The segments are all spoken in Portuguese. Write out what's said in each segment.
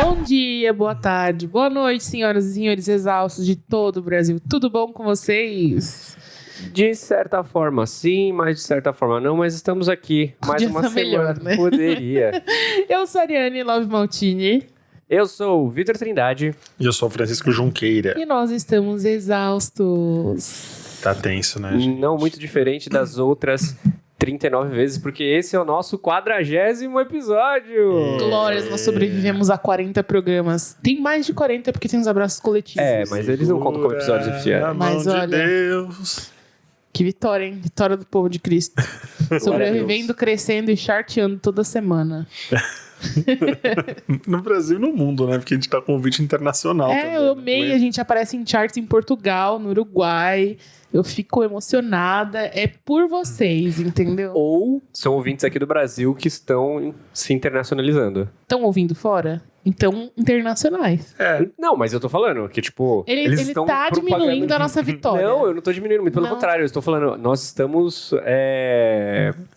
Bom dia, boa tarde, boa noite, senhoras e senhores exaustos de todo o Brasil. Tudo bom com vocês? De certa forma sim, mas de certa forma não, mas estamos aqui. Mais Podia uma tá semana. melhor, né? Poderia. Eu sou a Ariane Love Maltini Eu sou o Vitor Trindade. E eu sou o Francisco Junqueira. e nós estamos exaustos. Tá tenso, né, gente? Não muito diferente das outras 39 vezes, porque esse é o nosso 40º episódio. Glórias, nós sobrevivemos a 40 programas. Tem mais de 40 porque tem os abraços coletivos. É, mas eles não contam como episódios Na oficiais. mão Mas de olha- Deus. Que vitória, hein? Vitória do povo de Cristo. Sobrevivendo, crescendo e charteando toda semana. No Brasil e no mundo, né? Porque a gente tá com convite internacional também. Eu amei, né? a gente aparece em charts em Portugal, no Uruguai. Eu fico emocionada. É por vocês, entendeu? Ou são ouvintes aqui do Brasil que estão se internacionalizando. Estão ouvindo fora? Então, internacionais. Não, mas eu tô falando que, tipo... Ele estão tá propagando- diminuindo a nossa vitória. Não, eu não tô diminuindo, muito pelo Não. contrário. Eu estou falando, nós estamos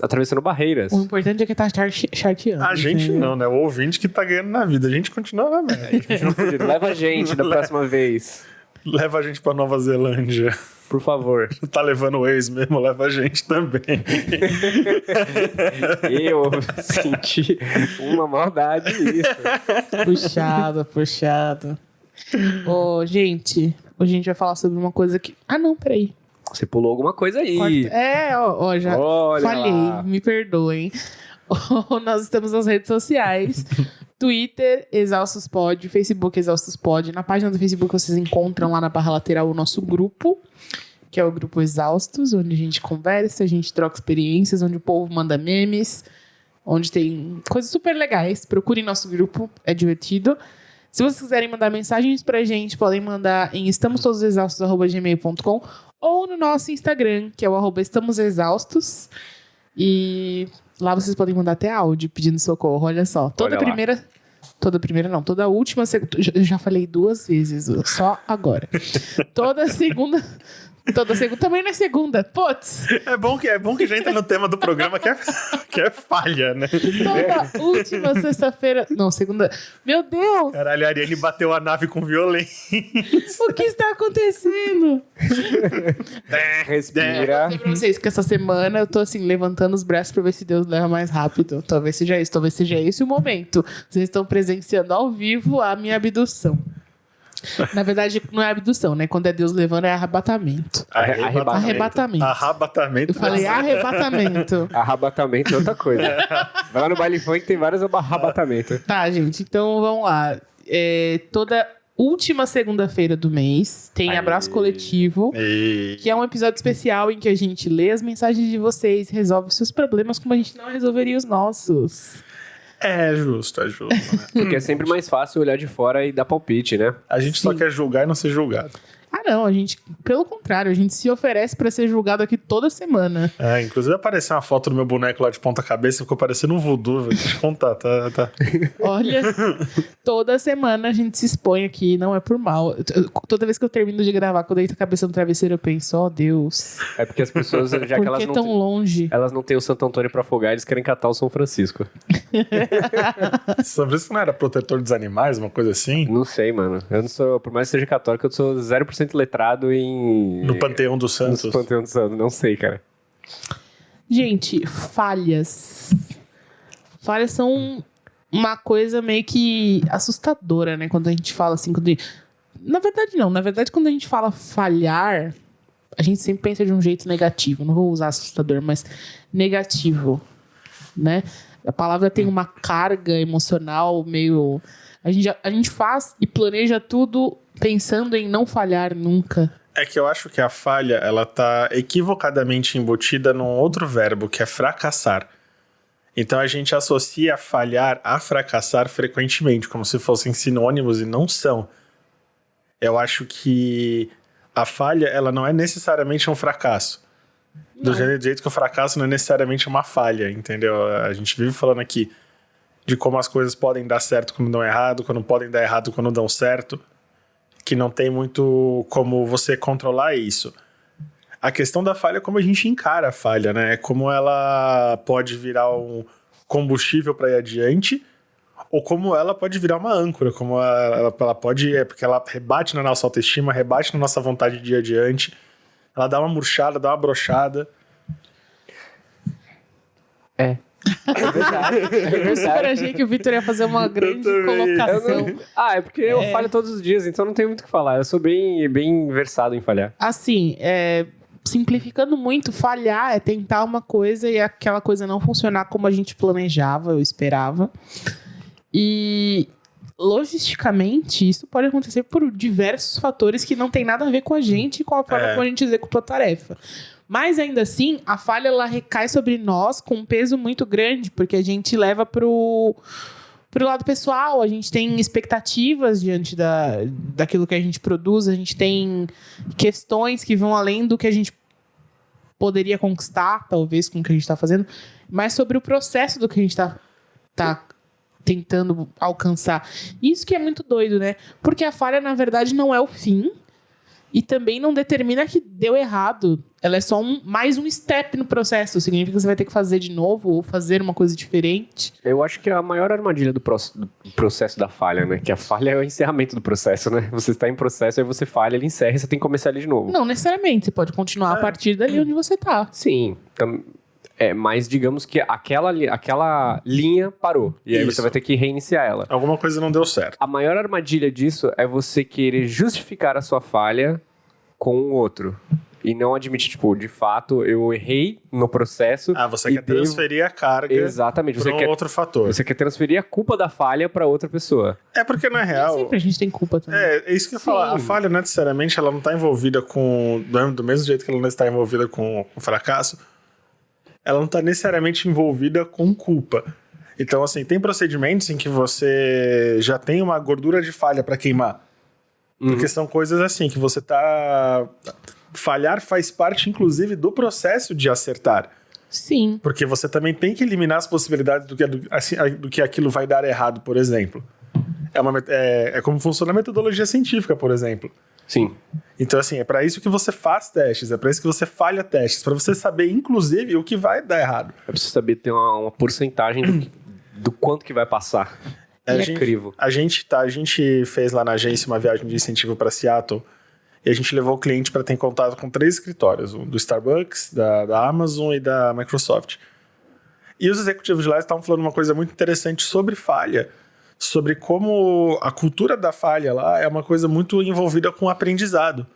atravessando barreiras. O importante é que tá charteando. A gente entendeu? não, né? O ouvinte que tá ganhando na vida. A gente continua na merda. Leva a gente da próxima vez, Leva a gente pra Nova Zelândia. por favor. Tá levando o ex mesmo, leva a gente também. Eu senti uma maldade nisso. Puxado. Ô, gente, hoje a gente vai falar sobre uma coisa que... Ah, não, peraí. Você pulou alguma coisa aí. Ó, já Olha falhei. lá. Me perdoem. Nós estamos nas redes sociais. Twitter, ExaustosPod, Facebook, ExaustosPod. Na página do Facebook vocês encontram lá na barra lateral o nosso grupo, que é o Grupo Exaustos, onde a gente conversa, a gente troca experiências, onde o povo manda memes, onde tem coisas super legais. Procurem nosso grupo, é divertido. Se vocês quiserem mandar mensagens pra gente, podem mandar em estamostodosexaustos@gmail.com ou no nosso Instagram, que é o @estamosexaustos. E lá vocês podem mandar até áudio pedindo socorro, olha só. Toda última segunda. Eu já falei 2 vezes, só agora. Toda segunda também não é segunda. Putz! É bom que já entra no tema do programa que é falha, né? Toda última sexta-feira. Não, segunda. Meu Deus! Caralho, a Ariane bateu a nave com violência. O que está acontecendo? Respira. Vou dizer pra vocês que essa semana eu tô assim, levantando os braços pra ver se Deus leva mais rápido. Talvez seja esse o momento. Vocês estão presenciando ao vivo a minha abdução. Na verdade, não é abdução, né? Quando é Deus levando, é arrebatamento. Arrebatamento. Arrebatamento. Eu falei arrebatamento. Arrabatamento é outra coisa. Vai lá no baile funk, tem vários arrabatamentos. Tá, gente, então vamos lá. Toda última segunda-feira do mês tem Abraço Coletivo, que é um episódio especial em que a gente lê as mensagens de vocês, resolve os seus problemas como a gente não resolveria os nossos. É justo, né? Porque é sempre mais fácil olhar de fora e dar palpite, né? A gente só quer julgar e não ser julgado. Ah, não, pelo contrário, a gente se oferece pra ser julgado aqui toda semana. Inclusive apareceu uma foto do meu boneco lá de ponta cabeça, ficou parecendo um voodoo, vou te contar, tá. Olha, toda semana a gente se expõe aqui, não é por mal. Toda vez que eu termino de gravar, quando eu deito a cabeça no travesseiro, eu penso, ó Deus, É porque as pessoas, já que por elas que não, tão longe? elas não têm o Santo Antônio pra afogar, eles querem catar o São Francisco. Sobre isso não era protetor dos animais, uma coisa assim? Não sei, mano. Eu não sou, por mais que seja católico, eu sou 0% letrado em... No Panteão dos Santos. No Panteão dos Santos, não sei, cara. Gente, falhas. Falhas são uma coisa meio que assustadora, né? Quando a gente fala assim... Na verdade, não. Na verdade, quando a gente fala falhar, a gente sempre pensa de um jeito negativo. Não vou usar assustador, mas negativo, né? A palavra tem uma carga emocional meio... A gente faz e planeja tudo pensando em não falhar nunca. É que eu acho que a falha, ela tá equivocadamente embutida num outro verbo, que é fracassar. Então a gente associa falhar a fracassar frequentemente, como se fossem sinônimos e não são. Eu acho que a falha, ela não é necessariamente um fracasso. Do jeito que o fracasso não é necessariamente uma falha, entendeu? A gente vive falando aqui de como as coisas podem dar certo quando dão errado, quando podem dar errado quando dão certo, que não tem muito como você controlar isso. A questão da falha é como a gente encara a falha, né? É como ela pode virar um combustível para ir adiante, Ou como ela pode virar uma âncora, como ela pode... porque ela rebate na nossa autoestima, rebate na nossa vontade de ir adiante. Ela dá uma murchada, dá uma brochada. É verdade. Eu super achei que o Vitor ia fazer uma grande colocação. É porque eu falho todos os dias, então não tenho muito o que falar. Eu sou bem versado em falhar. Assim, simplificando muito, falhar é tentar uma coisa e aquela coisa não funcionar como a gente planejava, eu esperava. E logisticamente, isso pode acontecer por diversos fatores que não tem nada a ver com a gente e com a forma como a gente executou a tarefa. Mas ainda assim, a falha ela recai sobre nós com um peso muito grande, porque a gente leva pro lado pessoal, a gente tem expectativas diante daquilo que a gente produz, a gente tem questões que vão além do que a gente poderia conquistar, talvez, com o que a gente está fazendo, mas sobre o processo do que a gente tá tentando alcançar. Isso que é muito doido, né? Porque a falha, na verdade, não é o fim e também não determina que deu errado. Ela é só mais um step no processo. Significa que você vai ter que fazer de novo ou fazer uma coisa diferente. Eu acho que é a maior armadilha do processo da falha, né? Que a falha é o encerramento do processo, né? Você está em processo, aí você falha, ele encerra e você tem que começar ele de novo. Não necessariamente. Você pode continuar a partir dali onde você tá. Sim. Mas digamos que aquela linha parou. E aí você vai ter que reiniciar ela. Alguma coisa não deu certo. A maior armadilha disso é você querer justificar a sua falha com o outro. E não admitir, tipo, de fato, eu errei no processo. Você quer transferir a carga. Exatamente. Para outro fator. Você quer transferir a culpa da falha para outra pessoa. É porque, na real... Sempre a gente tem culpa também. É isso que eu ia falar. A falha, necessariamente, ela não está envolvida com... Do mesmo jeito que ela não está envolvida com o fracasso, ela não está necessariamente envolvida com culpa. Então, assim, tem procedimentos em que você já tem uma gordura de falha para queimar. Porque são coisas assim, que você tá... Falhar faz parte, inclusive, do processo de acertar. Sim. Porque você também tem que eliminar as possibilidades do que aquilo vai dar errado, por exemplo. É como funciona a metodologia científica, por exemplo. Sim. Então, assim, é para isso que você faz testes, é para isso que você falha testes, para você saber, inclusive, o que vai dar errado. É preciso saber ter uma porcentagem do quanto que vai passar. É incrível. A gente fez lá na agência uma viagem de incentivo para Seattle e a gente levou o cliente para ter contato com 3 escritórios, do Starbucks, da Amazon e da Microsoft. E os executivos de lá estavam falando uma coisa muito interessante sobre falha, sobre como a cultura da falha lá é uma coisa muito envolvida com aprendizado.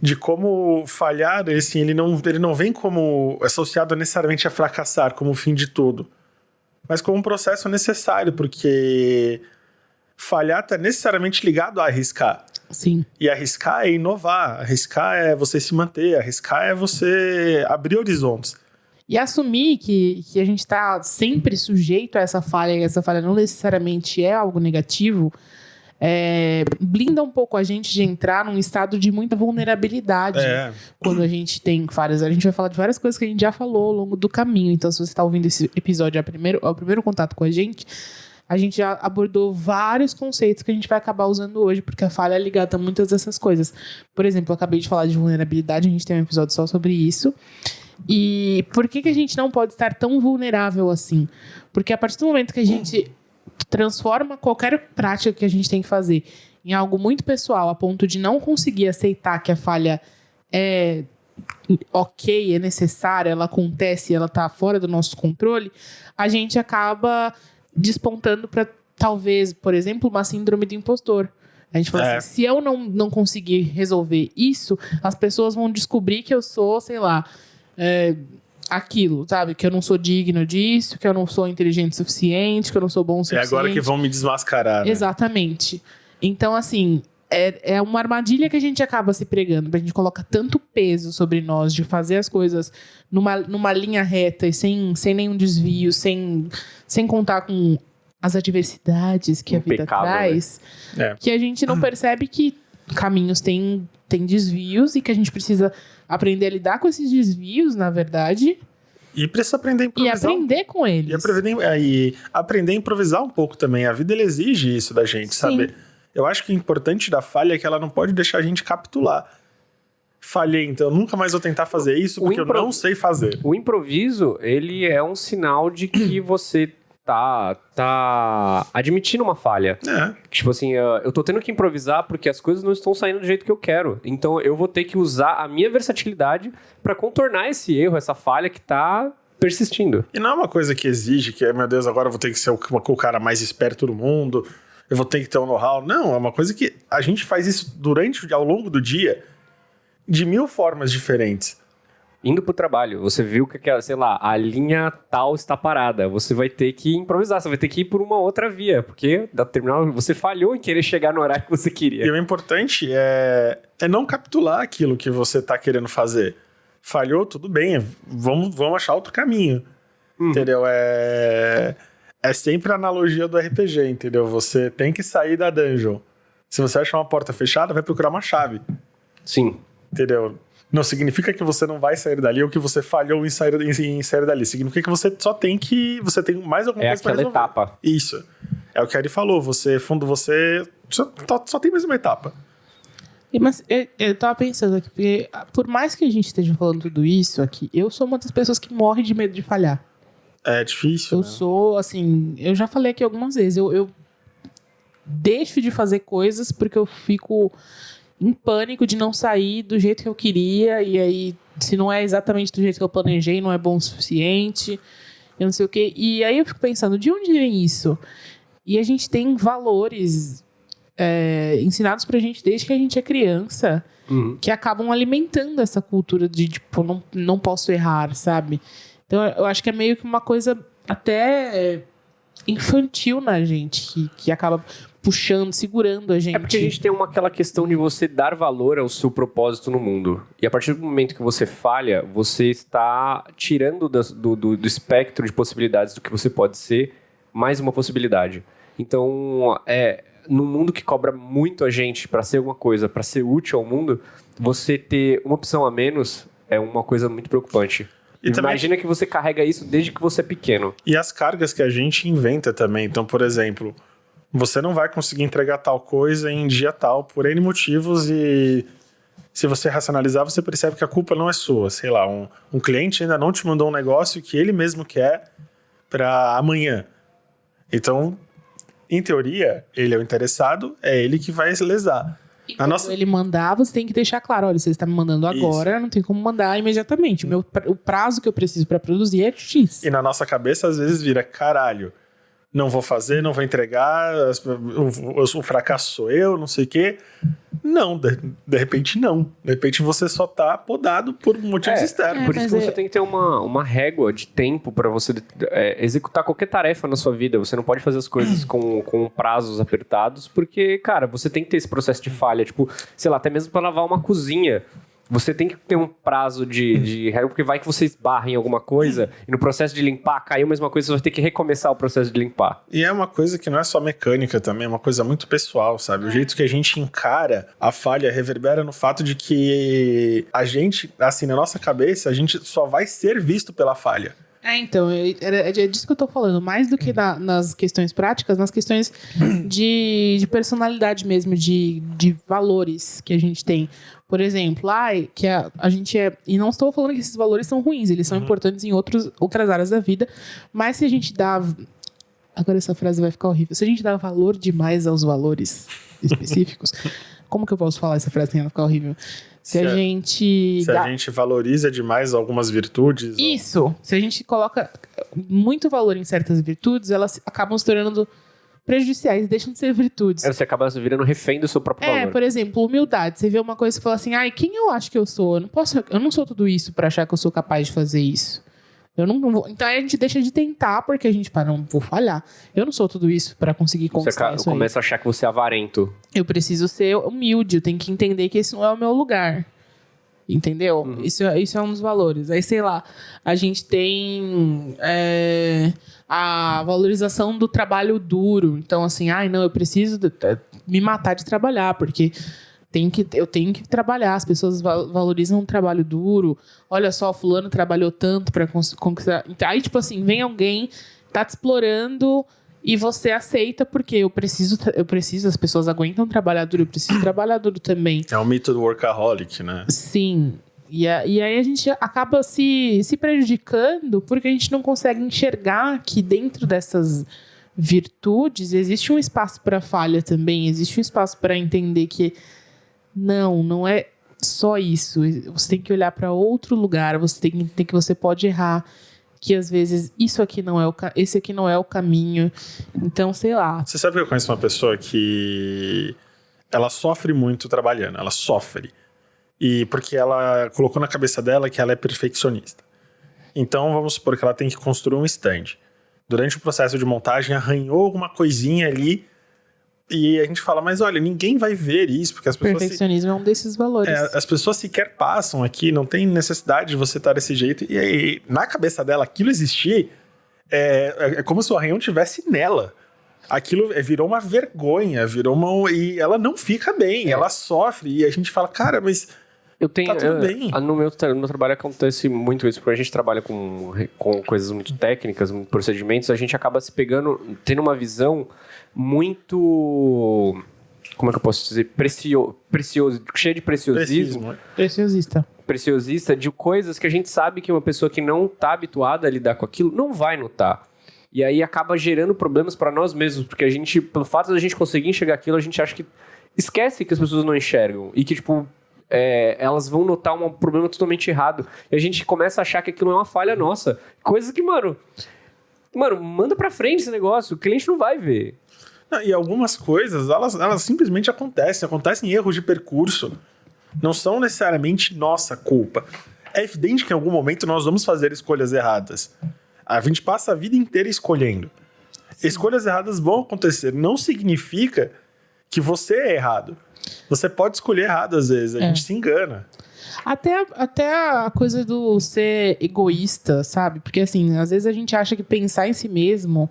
De como falhar, assim, ele não vem como associado necessariamente a fracassar, como o fim de tudo, mas como um processo necessário, porque falhar está necessariamente ligado a arriscar. Sim. E arriscar é inovar, arriscar é você se manter, arriscar é você abrir horizontes. E assumir que a gente está sempre sujeito a essa falha, e essa falha não necessariamente é algo negativo, blinda um pouco a gente de entrar num estado de muita vulnerabilidade quando a gente tem falhas. A gente vai falar de várias coisas que a gente já falou ao longo do caminho. Então, se você está ouvindo esse episódio, é o primeiro contato com a gente já abordou vários conceitos que a gente vai acabar usando hoje, porque a falha é ligada a muitas dessas coisas. Por exemplo, eu acabei de falar de vulnerabilidade, a gente tem um episódio só sobre isso. E por que a gente não pode estar tão vulnerável assim? Porque a partir do momento que a gente transforma qualquer prática que a gente tem que fazer em algo muito pessoal, a ponto de não conseguir aceitar que a falha é ok, é necessária, ela acontece, ela está fora do nosso controle, a gente acaba despontando para, talvez, por exemplo, uma síndrome do impostor. A gente fala assim, se eu não conseguir resolver isso, as pessoas vão descobrir que eu sou, sei lá, aquilo, sabe? Que eu não sou digno disso, que eu não sou inteligente o suficiente, que eu não sou bom o suficiente. É agora que vão me desmascarar, né? Exatamente. Então, assim, é uma armadilha que a gente acaba se pregando, porque a gente coloca tanto peso sobre nós de fazer as coisas numa linha reta e sem nenhum desvio, sem contar com as adversidades que a vida traz, né? Que a gente não percebe que caminhos têm desvios e que a gente precisa aprender a lidar com esses desvios, na verdade. E precisa aprender a improvisar. E aprender com eles. E aprender a improvisar um pouco também. A vida, ela exige isso da gente, sabe? Eu acho que o importante da falha é que ela não pode deixar a gente capitular. Falhei, então eu nunca mais vou tentar fazer isso porque eu não sei fazer. O improviso, ele é um sinal de que você tá admitindo uma falha. Tipo assim, eu tô tendo que improvisar porque as coisas não estão saindo do jeito que eu quero. Então eu vou ter que usar a minha versatilidade pra contornar esse erro, essa falha que tá persistindo. E não é uma coisa que exige que, meu Deus, agora eu vou ter que ser o cara mais esperto do mundo, eu vou ter que ter um know-how. Não, é uma coisa que a gente faz isso ao longo do dia de 1000 formas diferentes. Indo pro trabalho, você viu que, sei lá, a linha tal está parada. Você vai ter que improvisar, você vai ter que ir por uma outra via, porque da terminal você falhou em querer chegar no horário que você queria. E o importante é não capitular aquilo que você tá querendo fazer. Falhou, tudo bem, vamos achar outro caminho, entendeu? É sempre a analogia do RPG, entendeu? Você tem que sair da dungeon. Se você achar uma porta fechada, vai procurar uma chave. Sim. Entendeu? Não significa que você não vai sair dali ou que você falhou em sair dali. Significa que você só tem você tem mais alguma coisa pra resolver. É aquela etapa. Isso. É o que a Ari falou. Você só tem mais uma etapa. Mas eu tava pensando aqui, porque por mais que a gente esteja falando tudo isso aqui, eu sou uma das pessoas que morre de medo de falhar. É difícil, Eu sou, assim, eu já falei aqui algumas vezes, eu deixo de fazer coisas porque eu fico em pânico de não sair do jeito que eu queria, e aí, se não é exatamente do jeito que eu planejei, não é bom o suficiente, eu não sei o quê. E aí eu fico pensando, de onde vem isso? E a gente tem valores ensinados pra gente desde que a gente é criança, que acabam alimentando essa cultura de, tipo, não posso errar, sabe? Então, eu acho que é meio que uma coisa até infantil na gente, que acaba puxando, segurando a gente. É porque a gente tem aquela questão de você dar valor ao seu propósito no mundo. E a partir do momento que você falha, você está tirando do espectro de possibilidades do que você pode ser mais uma possibilidade. Então, num mundo que cobra muito a gente para ser alguma coisa, para ser útil ao mundo, você ter uma opção a menos é uma coisa muito preocupante. Imagina que você carrega isso desde que você é pequeno. E as cargas que a gente inventa também. Então, por exemplo, você não vai conseguir entregar tal coisa em dia tal por N motivos, e se você racionalizar, você percebe que a culpa não é sua. Sei lá, um cliente ainda não te mandou um negócio que ele mesmo quer para amanhã. Então, em teoria, ele é o interessado, é ele que vai lesar. E quando ele mandar, você tem que deixar claro, olha, você está me mandando agora, não tem como mandar imediatamente. O prazo que eu preciso para produzir é X. E na nossa cabeça, às vezes, vira, caralho, não vou fazer, não vou entregar, o fracasso sou eu, não sei o quê. Não, de repente não. De repente você só tá podado por motivos externos. Por isso que você tem que ter uma régua de tempo para você executar qualquer tarefa na sua vida. Você não pode fazer as coisas com prazos apertados, porque, cara, você tem que ter esse processo de falha. Tipo, sei lá, até mesmo para lavar uma cozinha. Você tem que ter um prazo de regra, porque vai que você esbarra em alguma coisa e no processo de limpar caiu a mesma coisa, você vai ter que recomeçar o processo de limpar. E é uma coisa que não é só mecânica também, é uma coisa muito pessoal, sabe? O jeito que a gente encara a falha reverbera no fato de que a gente, assim, na nossa cabeça, a gente só vai ser visto pela falha. Então, é disso que eu tô falando. Mais do que nas questões práticas, nas questões de personalidade mesmo, de valores que a gente tem. Por exemplo, que a gente é... E não estou falando que esses valores são ruins, eles são importantes em outras áreas da vida, mas se a gente dá... Agora essa frase vai ficar horrível. Se a gente dá valor demais aos valores específicos... Como que eu posso falar essa frase sem ela ficar horrível? Se a gente valoriza demais algumas virtudes... Isso! Se a gente coloca muito valor em certas virtudes, elas acabam se tornando prejudiciais, deixam de ser virtudes. Você acaba virando refém do seu próprio valor. Por exemplo, humildade. Você vê uma coisa e fala assim, quem eu acho que eu sou? Eu não sou tudo isso pra achar que eu sou capaz de fazer isso. Eu não vou. Então a gente deixa de tentar porque a gente, não vou falhar. Eu não sou tudo isso pra conseguir conquistar isso aí. Você começa a achar que você é avarento. Eu preciso ser humilde, eu tenho que entender que esse não é o meu lugar. Entendeu? Isso é um dos valores. Aí, sei lá, a gente tem a valorização do trabalho duro. Então, assim, eu preciso me matar de trabalhar, porque eu tenho que trabalhar. As pessoas valorizam um trabalho duro. Olha só, fulano trabalhou tanto para conquistar. Aí, tipo assim, vem alguém, tá te explorando e você aceita porque eu preciso, as pessoas aguentam trabalhar duro, eu preciso trabalhar duro também. É o mito do workaholic, né? Sim. E aí a gente acaba se prejudicando porque a gente não consegue enxergar que dentro dessas virtudes existe um espaço para falha também, existe um espaço para entender que não é só isso. Você tem que olhar para outro lugar, você tem que entender que você pode errar, que às vezes esse aqui não é o caminho. Então, sei lá. Você sabe que eu conheço uma pessoa que ela sofre muito trabalhando, ela sofre. E porque ela colocou na cabeça dela que ela é perfeccionista. Então, vamos supor que ela tem que construir um stand. Durante o processo de montagem, arranhou alguma coisinha ali. E a gente fala, mas olha, ninguém vai ver isso, porque as pessoas... Perfeccionismo é um desses valores. As pessoas sequer passam aqui, não tem necessidade de você estar desse jeito. E aí, na cabeça dela, aquilo existir, é como se o arranhão tivesse nela. Aquilo virou uma vergonha, e ela não fica bem, ela sofre. E a gente fala, cara, mas tá tudo bem. No meu trabalho acontece muito isso, porque a gente trabalha com coisas muito técnicas, muito procedimentos, a gente acaba se pegando, tendo uma visão muito... Como é que eu posso dizer? Precioso, cheia de preciosismo. Preciosista de coisas que a gente sabe que uma pessoa que não tá habituada a lidar com aquilo não vai notar. E aí acaba gerando problemas para nós mesmos, porque a gente, pelo fato de a gente conseguir enxergar aquilo, a gente acha que esquece que as pessoas não enxergam e que, tipo, elas vão notar um problema totalmente errado. E a gente começa a achar que aquilo é uma falha nossa. Coisa que, mano, manda pra frente esse negócio, o cliente não vai ver. E algumas coisas, elas simplesmente acontecem erros de percurso. Não são necessariamente nossa culpa. É evidente que em algum momento nós vamos fazer escolhas erradas. A gente passa a vida inteira escolhendo. Sim. Escolhas erradas vão acontecer. Não significa que você é errado. Você pode escolher errado às vezes. A gente se engana. Até a coisa do ser egoísta, sabe? Porque assim, às vezes a gente acha que pensar em si mesmo,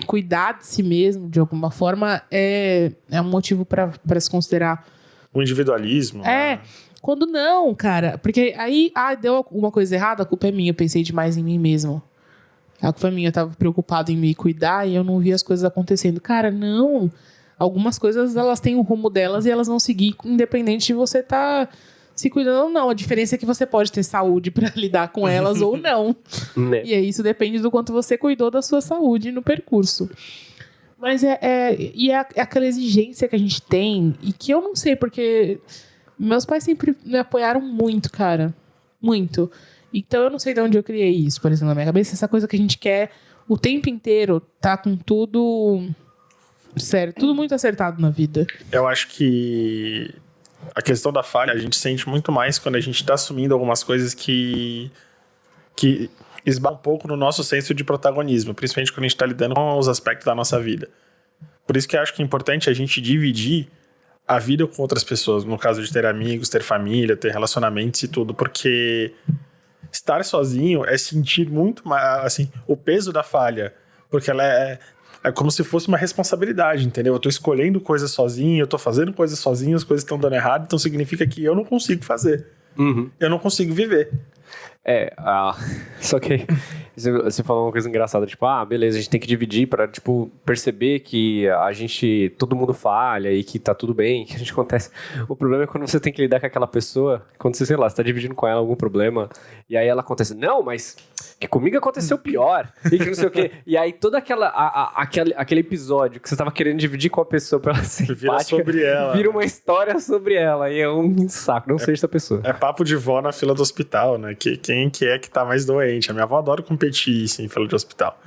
cuidar de si mesmo de alguma forma é um motivo para se considerar... O individualismo. Quando não, cara. Porque aí, deu alguma coisa errada, a culpa é minha. Eu pensei demais em mim mesmo. A culpa é minha. Eu tava preocupado em me cuidar e eu não vi as coisas acontecendo. Cara, não. Algumas coisas, elas têm o rumo delas e elas vão seguir independente de você estar se cuidando ou não. A diferença é que você pode ter saúde pra lidar com elas ou não. E aí, isso depende do quanto você cuidou da sua saúde no percurso. Mas é aquela exigência que a gente tem e que eu não sei, porque... Meus pais sempre me apoiaram muito, cara. Muito. Então eu não sei de onde eu criei isso, por exemplo, na minha cabeça. Essa coisa que a gente quer o tempo inteiro tá com tudo... Sério, tudo muito acertado na vida. Eu acho que a questão da falha a gente sente muito mais quando a gente tá assumindo algumas coisas que esbarram um pouco no nosso senso de protagonismo. Principalmente quando a gente tá lidando com os aspectos da nossa vida. Por isso que eu acho que é importante a gente dividir a vida com outras pessoas, no caso de ter amigos, ter família, ter relacionamentos e tudo, porque estar sozinho é sentir muito mais, assim, o peso da falha, porque ela é como se fosse uma responsabilidade, entendeu? Eu tô escolhendo coisas sozinho, eu tô fazendo coisas sozinho, as coisas estão dando errado, então significa que eu não consigo fazer. Eu não consigo viver. Só que você falou uma coisa engraçada, tipo, beleza, a gente tem que dividir pra, tipo, perceber que todo mundo falha e que tá tudo bem, que a gente acontece. O problema é quando você tem que lidar com aquela pessoa, quando você, sei lá, você tá dividindo com ela algum problema, e aí ela acontece, não, mas que comigo aconteceu pior, e que não sei o quê. E aí todo aquele episódio que você tava querendo dividir com a pessoa pra ela ser empática, vira uma história sobre ela, e é um saco, não seja essa pessoa. É papo de vó na fila do hospital, né? Quem que é que tá mais doente? A minha avó adora competir isso em fila de hospital.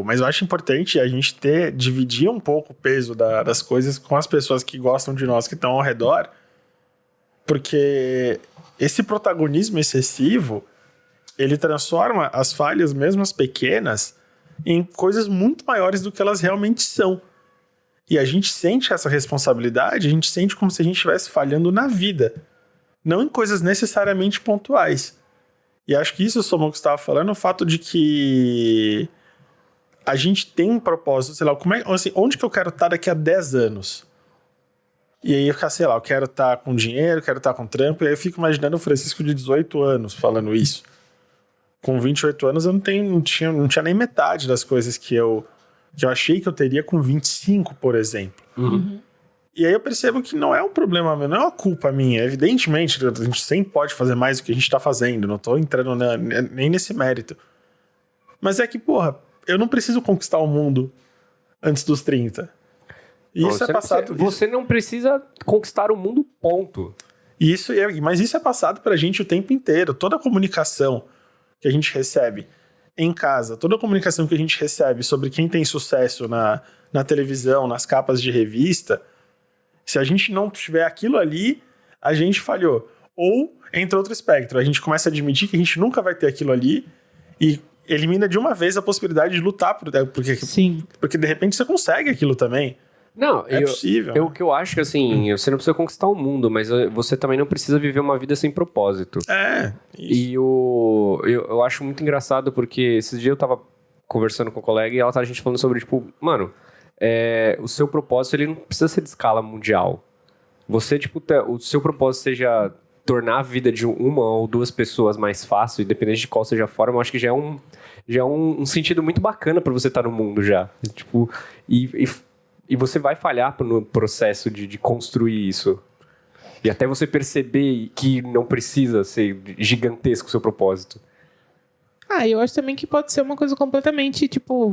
Mas eu acho importante a gente dividir um pouco o peso das coisas com as pessoas que gostam de nós, que estão ao redor, porque esse protagonismo excessivo, ele transforma as falhas, mesmo as pequenas, em coisas muito maiores do que elas realmente são. E a gente sente essa responsabilidade, a gente sente como se a gente estivesse falhando na vida, não em coisas necessariamente pontuais. E acho que isso, Somon, que você estava falando, o fato de que a gente tem um propósito, sei lá, onde que eu quero estar daqui a 10 anos? E aí eu fico, sei lá, eu quero estar com dinheiro, quero estar com trampo, e aí eu fico imaginando o Francisco de 18 anos falando isso. Com 28 anos eu não tinha nem metade das coisas que eu achei que eu teria com 25, por exemplo. E aí eu percebo que não é um problema meu, não é uma culpa minha. Evidentemente, a gente sempre pode fazer mais do que a gente tá fazendo. Não tô entrando nem nesse mérito. Mas é que, porra, eu não preciso conquistar o mundo antes dos 30. E isso é passado... Você não precisa conquistar o mundo, ponto. Mas isso é passado pra gente o tempo inteiro. Toda a comunicação que a gente recebe em casa, toda a comunicação que a gente recebe sobre quem tem sucesso na televisão, nas capas de revista... Se a gente não tiver aquilo ali, a gente falhou. Ou, entra outro espectro, a gente começa a admitir que a gente nunca vai ter aquilo ali e elimina de uma vez a possibilidade de lutar porque de repente você consegue aquilo também. Não, é possível. O que eu acho que, assim, você não precisa conquistar o mundo, mas você também não precisa viver uma vida sem propósito. Isso. E eu acho muito engraçado porque esses dias eu tava conversando com um colega e a gente falando sobre, tipo, mano... o seu propósito ele não precisa ser de escala mundial. Você, tipo, o seu propósito seja tornar a vida de uma ou duas pessoas mais fácil, independente de qual seja a forma, eu acho que já é um sentido muito bacana pra você estar no mundo já. Tipo, e você vai falhar no processo de construir isso. E até você perceber que não precisa ser gigantesco o seu propósito. Eu acho também que pode ser uma coisa completamente, tipo,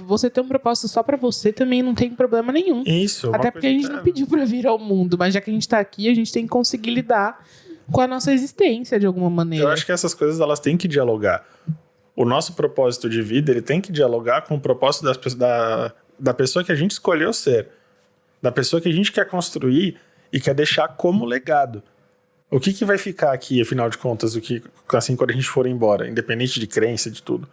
você ter um propósito só pra você também não tem problema nenhum. Isso. Até porque a gente não pediu pra vir ao mundo, mas já que a gente tá aqui, a gente tem que conseguir lidar com a nossa existência de alguma maneira. Eu acho que essas coisas, elas têm que dialogar. O nosso propósito de vida, ele tem que dialogar com o propósito da pessoa que a gente escolheu ser. Da pessoa que a gente quer construir e quer deixar como legado. O que vai ficar aqui, afinal de contas, assim, quando a gente for embora, independente de crença, de tudo?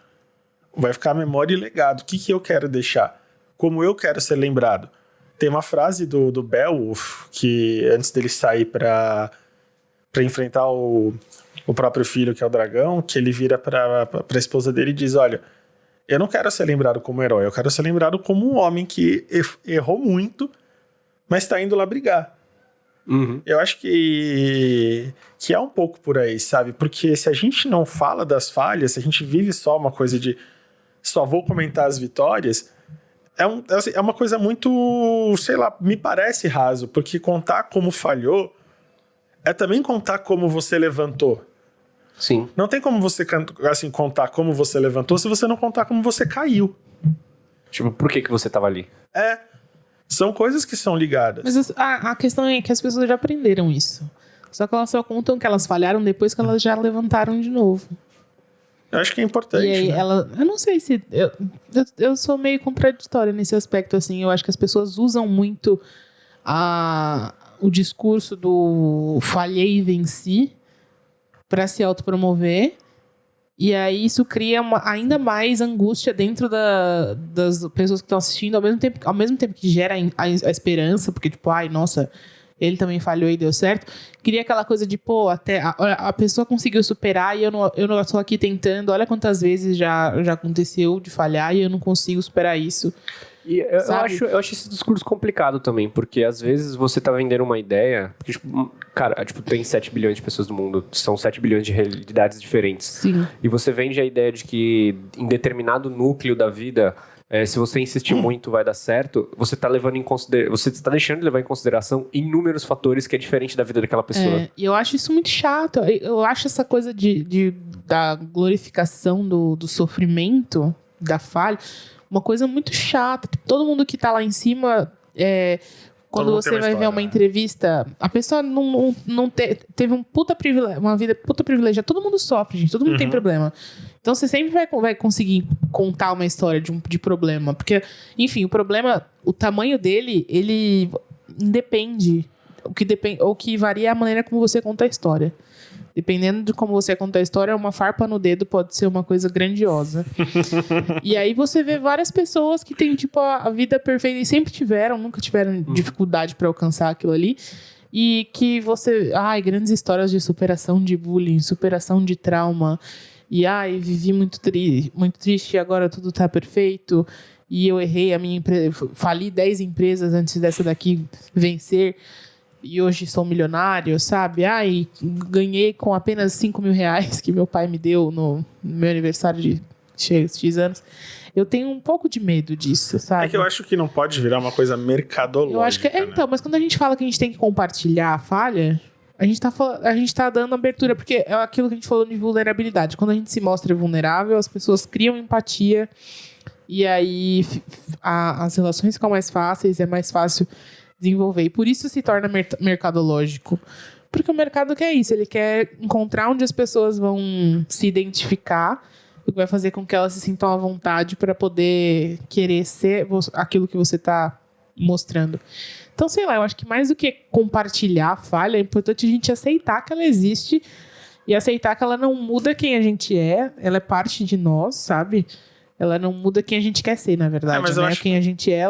Vai ficar a memória e legado. O que eu quero deixar? Como eu quero ser lembrado? Tem uma frase do Beowulf, que antes dele sair para enfrentar o próprio filho, que é o dragão, que ele vira para a esposa dele e diz, olha, eu não quero ser lembrado como herói, eu quero ser lembrado como um homem que errou muito, mas está indo lá brigar. Uhum. Eu acho que é um pouco por aí, sabe? Porque se a gente não fala das falhas, se a gente vive só uma coisa de só vou comentar as vitórias, é uma coisa muito, sei lá, me parece raso, porque contar como falhou é também contar como você levantou. Sim. Não tem como você assim, contar como você levantou se você não contar como você caiu. Tipo, por que você tava ali? São coisas que são ligadas. Mas a questão é que as pessoas já aprenderam isso. Só que elas só contam que elas falharam depois que elas já levantaram de novo. Eu acho que é importante. E aí né? eu não sei se... Eu sou meio contraditória nesse aspecto, assim. Eu acho que as pessoas usam muito o discurso do falhei e venci para se autopromover. E aí isso cria ainda mais angústia dentro das pessoas que estão assistindo, ao mesmo tempo que gera a esperança, porque tipo, nossa, ele também falhou e deu certo. Cria aquela coisa de, pô, até a pessoa conseguiu superar e eu não estou aqui tentando, olha quantas vezes já aconteceu de falhar e eu não consigo superar isso. E eu acho esse discurso complicado também, porque às vezes você tá vendendo uma ideia, porque, tipo, cara, tipo, tem 7 bilhões de pessoas no mundo, são 7 bilhões de realidades diferentes. Sim. E você vende a ideia de que em determinado núcleo da vida, se você insistir muito, vai dar certo, você tá deixando de levar em consideração inúmeros fatores que é diferente da vida daquela pessoa. E eu acho isso muito chato. Eu acho essa coisa da glorificação do sofrimento, da falha, uma coisa muito chata. Todo mundo que tá lá em cima, quando você vai ver uma entrevista, a pessoa não teve uma vida puta privilegiada. Todo mundo sofre, gente. Todo mundo tem problema. Então você sempre vai conseguir contar uma história de problema. Porque, enfim, o problema, o tamanho dele, ele independe. O que varia é a maneira como você conta a história. Dependendo de como você conta a história, uma farpa no dedo pode ser uma coisa grandiosa. E aí você vê várias pessoas que têm, tipo, a vida perfeita e sempre nunca tiveram dificuldade para alcançar aquilo ali. E que você... grandes histórias de superação de bullying, superação de trauma. E, vivi muito triste e agora tudo tá perfeito. E eu errei a minha empresa... Fali 10 empresas antes dessa daqui vencer. E hoje sou milionário, sabe? Ganhei com apenas 5 mil reais que meu pai me deu no meu aniversário de X anos. Eu tenho um pouco de medo disso, sabe? É que eu acho que não pode virar uma coisa mercadológica. Eu acho que né? então, mas quando a gente fala que a gente tem que compartilhar a falha, a gente tá dando abertura, porque é aquilo que a gente falou de vulnerabilidade. Quando a gente se mostra vulnerável, as pessoas criam empatia e aí as relações ficam mais fáceis, é mais fácil desenvolver. E por isso se torna mercadológico. Porque o mercado quer isso, ele quer encontrar onde as pessoas vão se identificar, o que vai fazer com que elas se sintam à vontade para poder querer ser aquilo que você está mostrando. Então, sei lá, eu acho que mais do que compartilhar a falha, é importante a gente aceitar que ela existe e aceitar que ela não muda quem a gente é, ela é parte de nós, sabe? Ela não muda quem a gente quer ser, na verdade. Mas eu né? acho Quem a gente é,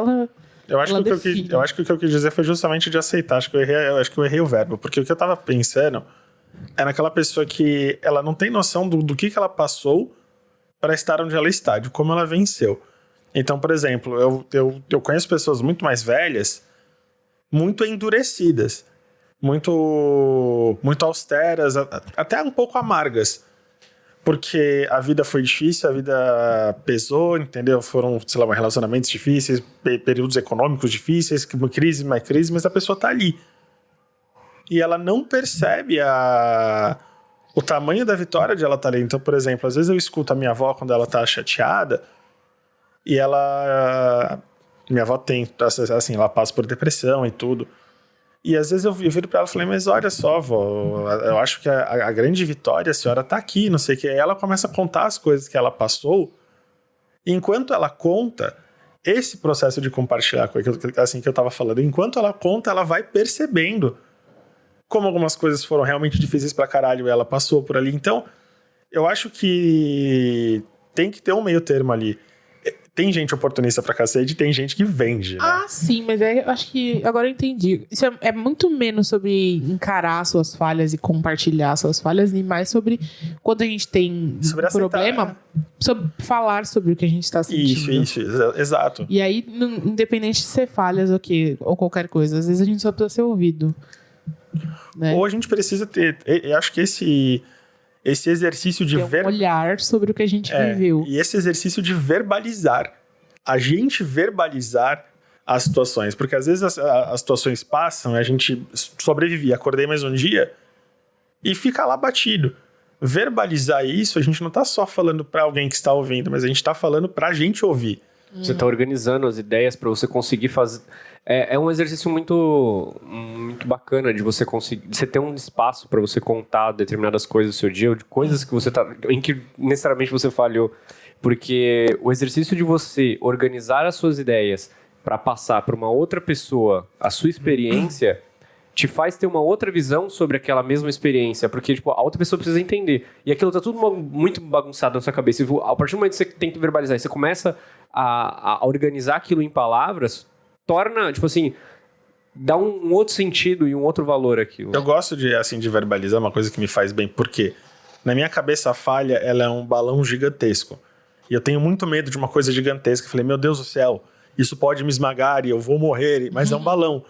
eu acho, ela que eu acho que o que eu quis dizer foi justamente de aceitar. Acho que eu errei o verbo. Porque o que eu tava pensando é naquela pessoa que ela não tem noção do que ela passou para estar onde ela está, de como ela venceu. Então, por exemplo, eu conheço pessoas muito mais velhas, muito endurecidas, muito austeras, até um pouco amargas. Porque a vida foi difícil, a vida pesou, entendeu? Foram, sei lá, relacionamentos difíceis, períodos econômicos difíceis, crise, mais crise, mas a pessoa tá ali. E ela não percebe o tamanho da vitória de ela estar ali. Então, por exemplo, às vezes eu escuto a minha avó quando ela tá chateada e minha avó tem, assim, ela passa por depressão e tudo. E às vezes eu viro pra ela e falei, mas olha só, vó, eu acho que a grande vitória, a senhora tá aqui, não sei o que. Aí ela começa a contar as coisas que ela passou, e enquanto ela conta, esse processo de compartilhar, assim que eu tava falando, enquanto ela conta, ela vai percebendo como algumas coisas foram realmente difíceis pra caralho e ela passou por ali. Então, eu acho que tem que ter um meio termo ali. Tem gente oportunista pra cacete e tem gente que vende, né? Ah, sim, mas eu acho que agora eu entendi. Isso é muito menos sobre encarar suas falhas e compartilhar suas falhas, e mais sobre quando a gente tem sobre um problema, sobre falar sobre o que a gente está sentindo. Isso, exato. E aí, independente de ser falhas ou qualquer coisa, às vezes a gente só precisa ser ouvido. Né? Ou a gente precisa ter... Eu acho que esse exercício de olhar sobre o que a gente viveu. E esse exercício de verbalizar. A gente verbalizar as situações. Porque às vezes as situações passam, a gente sobrevive, acordei mais um dia e fica lá batido. Verbalizar isso, a gente não tá só falando para alguém que está ouvindo, mas a gente tá falando pra gente ouvir. Você tá organizando as ideias para você conseguir fazer... É um exercício muito bacana de você conseguir... Você ter um espaço para você contar determinadas coisas do seu dia, ou de coisas que você tá... em que necessariamente você falhou. Porque o exercício de você organizar as suas ideias para passar para uma outra pessoa a sua experiência te faz ter uma outra visão sobre aquela mesma experiência. Porque, tipo, a outra pessoa precisa entender. E aquilo tá tudo muito bagunçado na sua cabeça. E a partir do momento que você tem que verbalizar e você começa a organizar aquilo em palavras, torna, tipo assim, dá um outro sentido e um outro valor aquilo. Eu gosto de verbalizar, uma coisa que me faz bem, porque na minha cabeça a falha, ela é um balão gigantesco. E eu tenho muito medo de uma coisa gigantesca. Eu falei, meu Deus do céu, isso pode me esmagar e eu vou morrer, mas é um balão.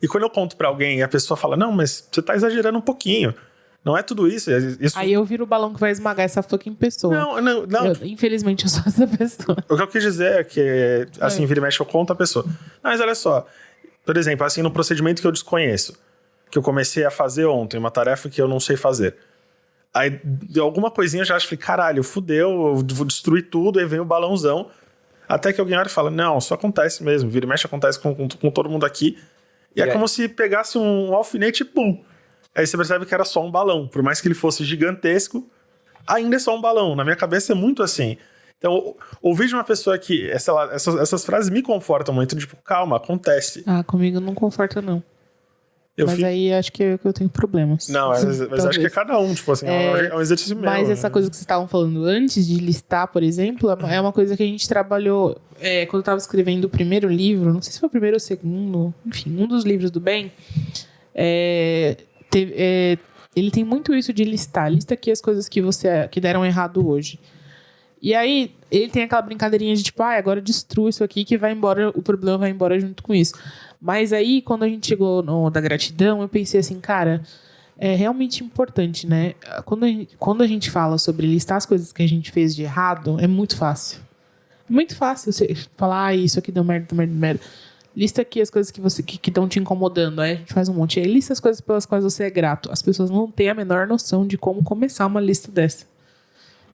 E quando eu conto pra alguém e a pessoa fala, não, mas você tá exagerando um pouquinho. Não é tudo isso. Aí eu viro o balão que vai esmagar essa fucking pessoa. Não. Infelizmente eu sou essa pessoa. O que eu quis dizer é que, assim, vira e mexe, eu conto a pessoa. Não, mas olha só. Por exemplo, assim, no procedimento que eu desconheço, que eu comecei a fazer ontem, uma tarefa que eu não sei fazer. Aí, de alguma coisinha, eu já acho, caralho, fudeu, eu vou destruir tudo, aí vem o balãozão. Até que alguém olha e fala, não, isso acontece mesmo. Vira e mexe, acontece com todo mundo aqui. E é como se pegasse um alfinete e pum. Aí você percebe que era só um balão. Por mais que ele fosse gigantesco, ainda é só um balão. Na minha cabeça é muito assim. Então, ouvir de uma pessoa que... essas frases me confortam muito. Tipo, calma, acontece. Ah, comigo não conforta, não. Aí acho que eu tenho problemas. Não, mas acho que é cada um. Tipo assim, é um exercício meu. Mas essa coisa que vocês estavam falando antes, de listar, por exemplo, é uma coisa que a gente trabalhou... quando eu estava escrevendo o primeiro livro, não sei se foi o primeiro ou o segundo, enfim, um dos livros do bem... ele tem muito isso de listar. Lista aqui as coisas que deram errado hoje. E aí, ele tem aquela brincadeirinha de tipo, agora destrua isso aqui que vai embora, o problema vai embora junto com isso. Mas aí, quando a gente chegou no da gratidão, eu pensei assim, cara, é realmente importante, né? Quando a gente fala sobre listar as coisas que a gente fez de errado, é muito fácil. É muito fácil você falar, isso aqui deu merda, deu merda, deu merda. Lista aqui as coisas que estão te incomodando. Aí a gente faz um monte. Aí lista as coisas pelas quais você é grato. As pessoas não têm a menor noção de como começar uma lista dessa.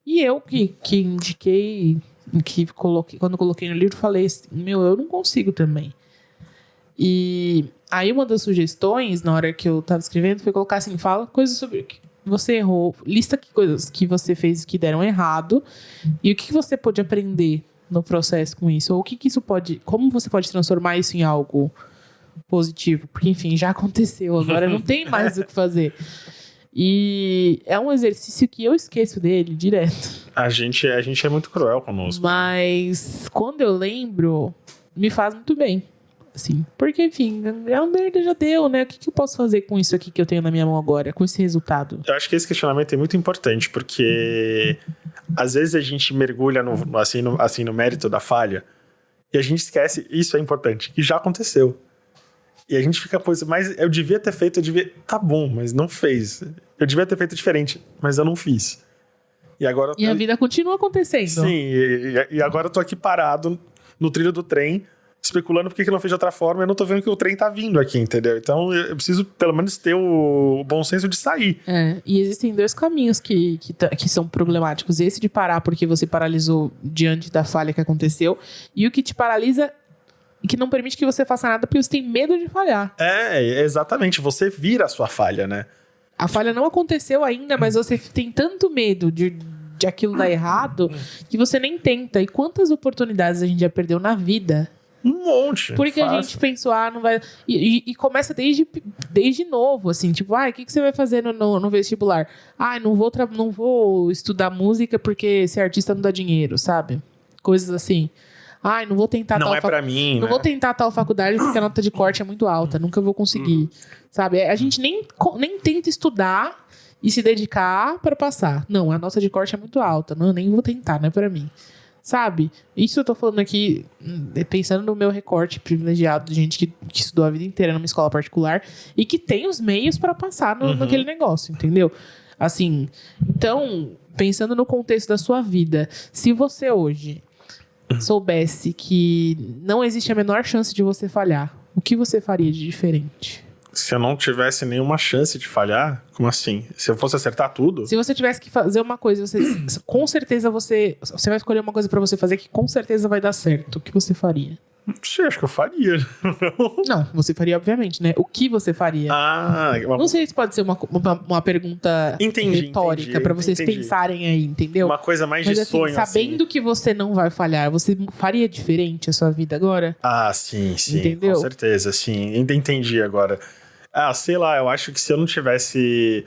E eu que indiquei, quando coloquei no livro, falei assim, eu não consigo também. E aí uma das sugestões, na hora que eu tava escrevendo, foi colocar assim, fala coisas sobre o que você errou, lista que coisas que você fez que deram errado e o que você pode aprender no processo com isso, ou o que isso pode, como você pode transformar isso em algo positivo, porque enfim, já aconteceu, agora não tem mais o que fazer. E é um exercício que eu esqueço dele direto. A gente é muito cruel conosco. Mas quando eu lembro, me faz muito bem. Assim, porque, enfim, a merda já deu, né? O que eu posso fazer com isso aqui que eu tenho na minha mão agora, com esse resultado? Eu acho que esse questionamento é muito importante, porque às vezes a gente mergulha no mérito da falha e a gente esquece, isso é importante, que já aconteceu. E a gente fica, mas eu devia ter feito, tá bom, mas não fez. Eu devia ter feito diferente, mas eu não fiz. E agora... E a vida continua acontecendo. Sim, e agora eu tô aqui parado no trilho do trem, especulando por que não fez de outra forma, eu não tô vendo que o trem tá vindo aqui, entendeu? Então eu preciso pelo menos ter o bom senso de sair. E existem dois caminhos que são problemáticos. Esse de parar porque você paralisou diante da falha que aconteceu, e o que te paralisa e que não permite que você faça nada porque você tem medo de falhar. Exatamente, você vira a sua falha, né? A falha não aconteceu ainda, mas você tem tanto medo de aquilo dar errado que você nem tenta. E quantas oportunidades a gente já perdeu na vida? Um monte. Porque a gente pensou, não vai... E começa desde novo, assim, tipo, o que você vai fazer no vestibular? Não vou estudar música porque ser artista não dá dinheiro, sabe? Coisas assim. Não vou tentar não pra mim, não vou tentar tal faculdade porque a nota de corte é muito alta, nunca vou conseguir, sabe? A gente nem tenta estudar e se dedicar para passar. Não, a nota de corte é muito alta, não, nem vou tentar, não é pra mim. Sabe? Isso eu tô falando aqui pensando no meu recorte privilegiado de gente que estudou a vida inteira numa escola particular e que tem os meios para passar naquele negócio, entendeu? Assim, então, pensando no contexto da sua vida, se você hoje soubesse que não existe a menor chance de você falhar, o que você faria de diferente? Se eu não tivesse nenhuma chance de falhar? Como assim? Se eu fosse acertar tudo? Se você tivesse que fazer uma coisa, com certeza você vai escolher uma coisa pra você fazer que com certeza vai dar certo. O que você faria? Não sei, acho que eu faria. Não, você faria, obviamente, né? O que você faria? Não sei se pode ser uma pergunta retórica pra vocês pensarem aí, entendeu? Uma coisa mais de assim, sonho, sabendo que você não vai falhar, você faria diferente a sua vida agora? Sim. Entendeu? Com certeza, sim. Entendi agora. Sei lá, eu acho que se eu não tivesse...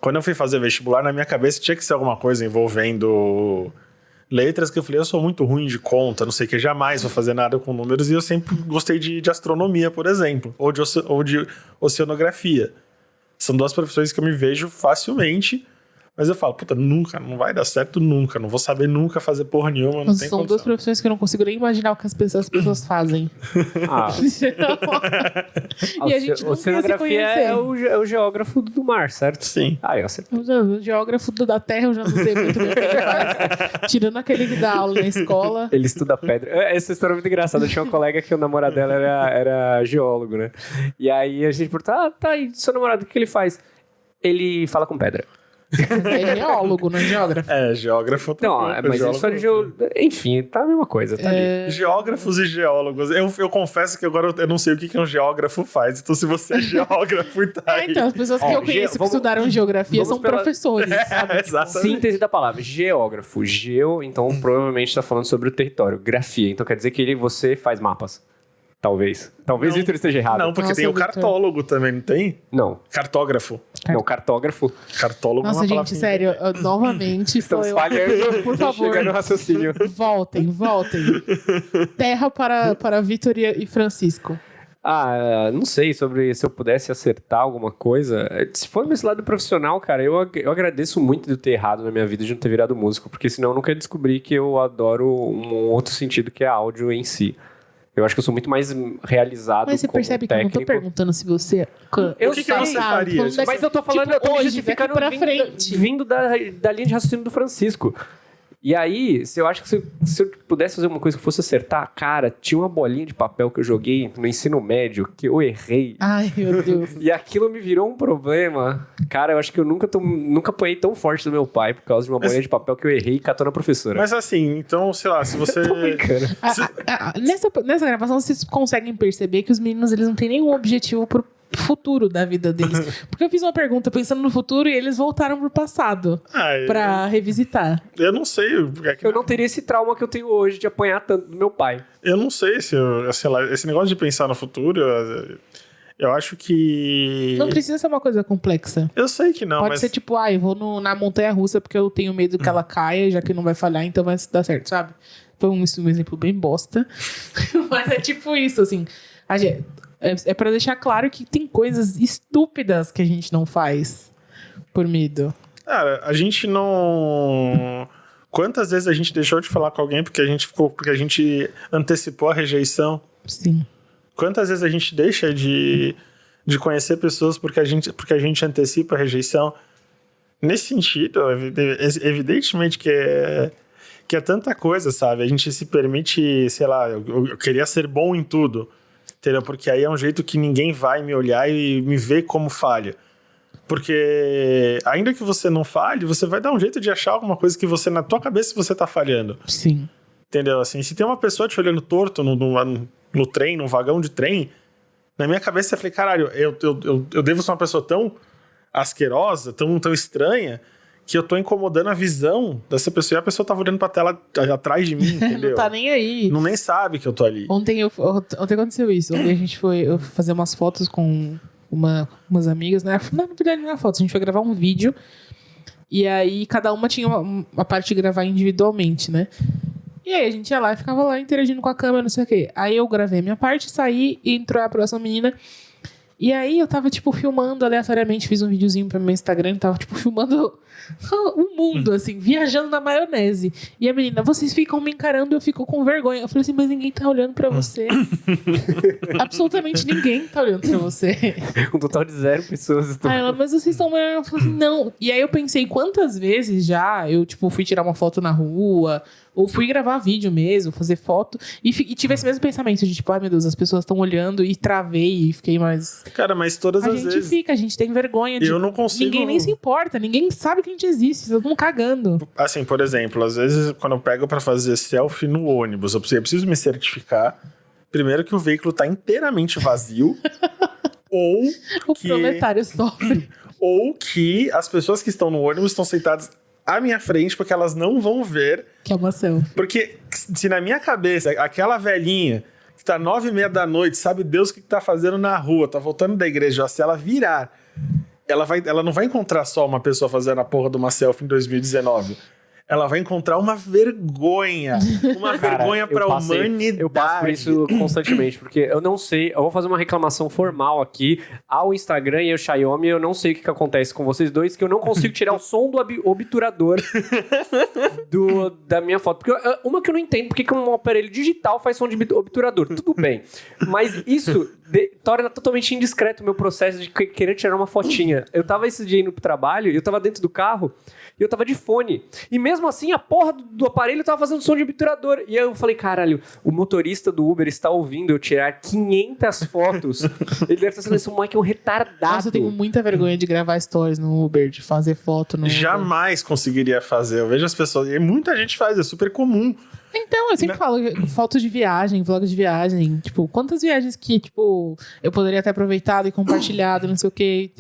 Quando eu fui fazer vestibular, na minha cabeça tinha que ser alguma coisa envolvendo letras, que eu falei, eu sou muito ruim de conta, não sei o que, jamais vou fazer nada com números, e eu sempre gostei de astronomia, por exemplo, ou de oceanografia. São duas profissões que eu me vejo facilmente, mas eu falo, não vai dar certo nunca, não vou saber nunca fazer porra nenhuma, não tem São duas profissões que eu não consigo nem imaginar o que as pessoas fazem. E a gente não oceanografia é o geógrafo do mar, certo? Sim. Eu acertei. O geógrafo da Terra eu já não sei muito bem o que ele faz. Tirando aquele que dá aula na escola. Ele estuda pedra. Essa história é muito engraçada. Eu tinha uma colega que o namorado dela era geólogo, né? E aí a gente perguntou, e seu namorado, o que ele faz? Ele fala com pedra. É geólogo, não é geógrafo? Geógrafo. Não, mas isso é enfim, tá a mesma coisa, tá ali. Geógrafos e geólogos. Eu confesso que agora eu não sei o que um geógrafo faz. Então, se você é geógrafo e tá aí... Então, as pessoas que eu conheço que estudaram geografia são professores, sabe? Exatamente. Síntese da palavra. Geógrafo. Então, provavelmente tá falando sobre o território. Grafia. Então, quer dizer que você faz mapas. Talvez o Vitor esteja errado. Não, porque tem o cartólogo também, não tem? Não. Cartógrafo. Não, cartógrafo. Cartólogo Nossa, gente, sério, novamente... Estamos falhando. Por favor. Chegando no raciocínio. Voltem. Terra para Vitor e Francisco. Não sei sobre se eu pudesse acertar alguma coisa. Se for nesse lado profissional, cara, eu agradeço muito de eu ter errado na minha vida de não ter virado músico, porque senão eu nunca ia descobrir que eu adoro um outro sentido que é áudio em si. Eu acho que eu sou muito mais realizado Mas você como percebe que eu não tô técnico. perguntando se você... Eu O que sei, você faria? Mas eu tô falando, eu tô me hoje, justificando daqui pra frente. vindo da linha de raciocínio do Francisco. E aí, eu acho que se eu pudesse fazer uma coisa que fosse acertar, cara, tinha uma bolinha de papel que eu joguei no ensino médio, que eu errei. Ai, meu Deus. E aquilo me virou um problema. Cara, eu acho que eu nunca apanhei tão forte do meu pai por causa de uma bolinha de papel que eu errei e catou na professora. Mas assim, então, sei lá, se você... Tô brincando. Nessa gravação, vocês conseguem perceber que os meninos eles não têm nenhum objetivo pro futuro da vida deles. Porque eu fiz uma pergunta pensando no futuro e eles voltaram pro passado pra revisitar. Eu não sei. Eu não teria esse trauma que eu tenho hoje de apanhar tanto do meu pai. Eu não sei se sei lá, esse negócio de pensar no futuro, eu acho que... Não precisa ser uma coisa complexa. Eu sei que não, Pode mas... ser tipo, eu vou na montanha-russa porque eu tenho medo que ela caia, já que não vai falhar, então vai dar certo, sabe? Foi um exemplo bem bosta. Mas é tipo isso, assim. É pra deixar claro que tem coisas estúpidas que a gente não faz por medo. Cara, a gente não... Quantas vezes a gente deixou de falar com alguém porque a gente antecipou a rejeição? Sim. Quantas vezes a gente deixa de conhecer pessoas porque a gente antecipa a rejeição? Nesse sentido, evidentemente que é tanta coisa, sabe? A gente se permite, sei lá, eu queria ser bom em tudo, entendeu? Porque aí é um jeito que ninguém vai me olhar e me ver como falha. Porque ainda que você não falhe, você vai dar um jeito de achar alguma coisa que você, na tua cabeça, você tá falhando. Sim. Entendeu? Assim, se tem uma pessoa te olhando torto no trem, num vagão de trem, na minha cabeça eu falei, caralho, eu devo ser uma pessoa tão asquerosa, tão estranha, que eu tô incomodando a visão dessa pessoa. E a pessoa tava olhando pra tela atrás de mim, entendeu? Não tá nem aí. Nem sabe que eu tô ali. Ontem aconteceu isso. Ontem a gente foi fazer umas fotos com umas amigas, né? Na verdade, não era foto. A gente foi gravar um vídeo. E aí, cada uma tinha uma parte de gravar individualmente, né? E aí, a gente ia lá e ficava lá interagindo com a câmera, não sei o quê. Aí, eu gravei a minha parte, saí e entrou a próxima menina. E aí, eu tava, tipo, filmando aleatoriamente. Fiz um videozinho pro meu Instagram. Tava, tipo, filmando o mundo, assim, viajando na maionese. E a menina, vocês ficam me encarando, eu fico com vergonha. Eu falei assim, mas ninguém tá olhando pra você. Absolutamente ninguém tá olhando pra você. Um total de 0 pessoas. Aí ela, mas vocês estão... Eu falei assim, não. E aí eu pensei, quantas vezes já eu, tipo, fui tirar uma foto na rua, ou fui gravar vídeo mesmo, fazer foto, e tive esse mesmo pensamento de, tipo, ai meu Deus, as pessoas estão olhando, e travei, e fiquei mais... Cara, mas todas as vezes... A gente tem vergonha de... Eu não consigo... Ninguém nem se importa, ninguém sabe que a gente existe, todo mundo cagando. Assim, por exemplo, às vezes quando eu pego pra fazer selfie no ônibus, eu preciso me certificar, primeiro que o veículo tá inteiramente vazio, ou O que... proletário sofre. Ou que as pessoas que estão no ônibus estão sentadas à minha frente porque elas não vão ver. Que é uma selfie. Porque se na minha cabeça, aquela velhinha que tá 9h30 da noite, sabe Deus o que tá fazendo na rua, tá voltando da igreja, se ela virar, ela não vai encontrar só uma pessoa fazendo a porra de uma selfie em 2019. Ela vai encontrar uma vergonha. Uma vergonha pra humanidade. Eu passo por isso constantemente, porque eu não sei. Eu vou fazer uma reclamação formal aqui ao Instagram e ao Xiaomi. Eu não sei o que acontece com vocês dois, que eu não consigo tirar o som do obturador da minha foto. Porque uma que eu não entendo, porque que um aparelho digital faz som de obturador. Tudo bem. Mas isso torna totalmente indiscreto o meu processo de querer tirar uma fotinha. Eu tava esse dia indo pro trabalho e eu tava dentro do carro e eu tava de fone. E mesmo assim, a porra do aparelho tava fazendo som de obturador. E aí eu falei, caralho, o motorista do Uber está ouvindo eu tirar 500 fotos. Ele deve estar sendo esse moleque é um retardado. Nossa, eu tenho muita vergonha de gravar stories no Uber, de fazer foto no Uber. Jamais conseguiria fazer. Eu vejo as pessoas... E muita gente faz, é super comum. Então, eu sempre falo fotos de viagem, vlogs de viagem. Tipo, quantas viagens que, tipo, eu poderia ter aproveitado e compartilhado, não sei o quê.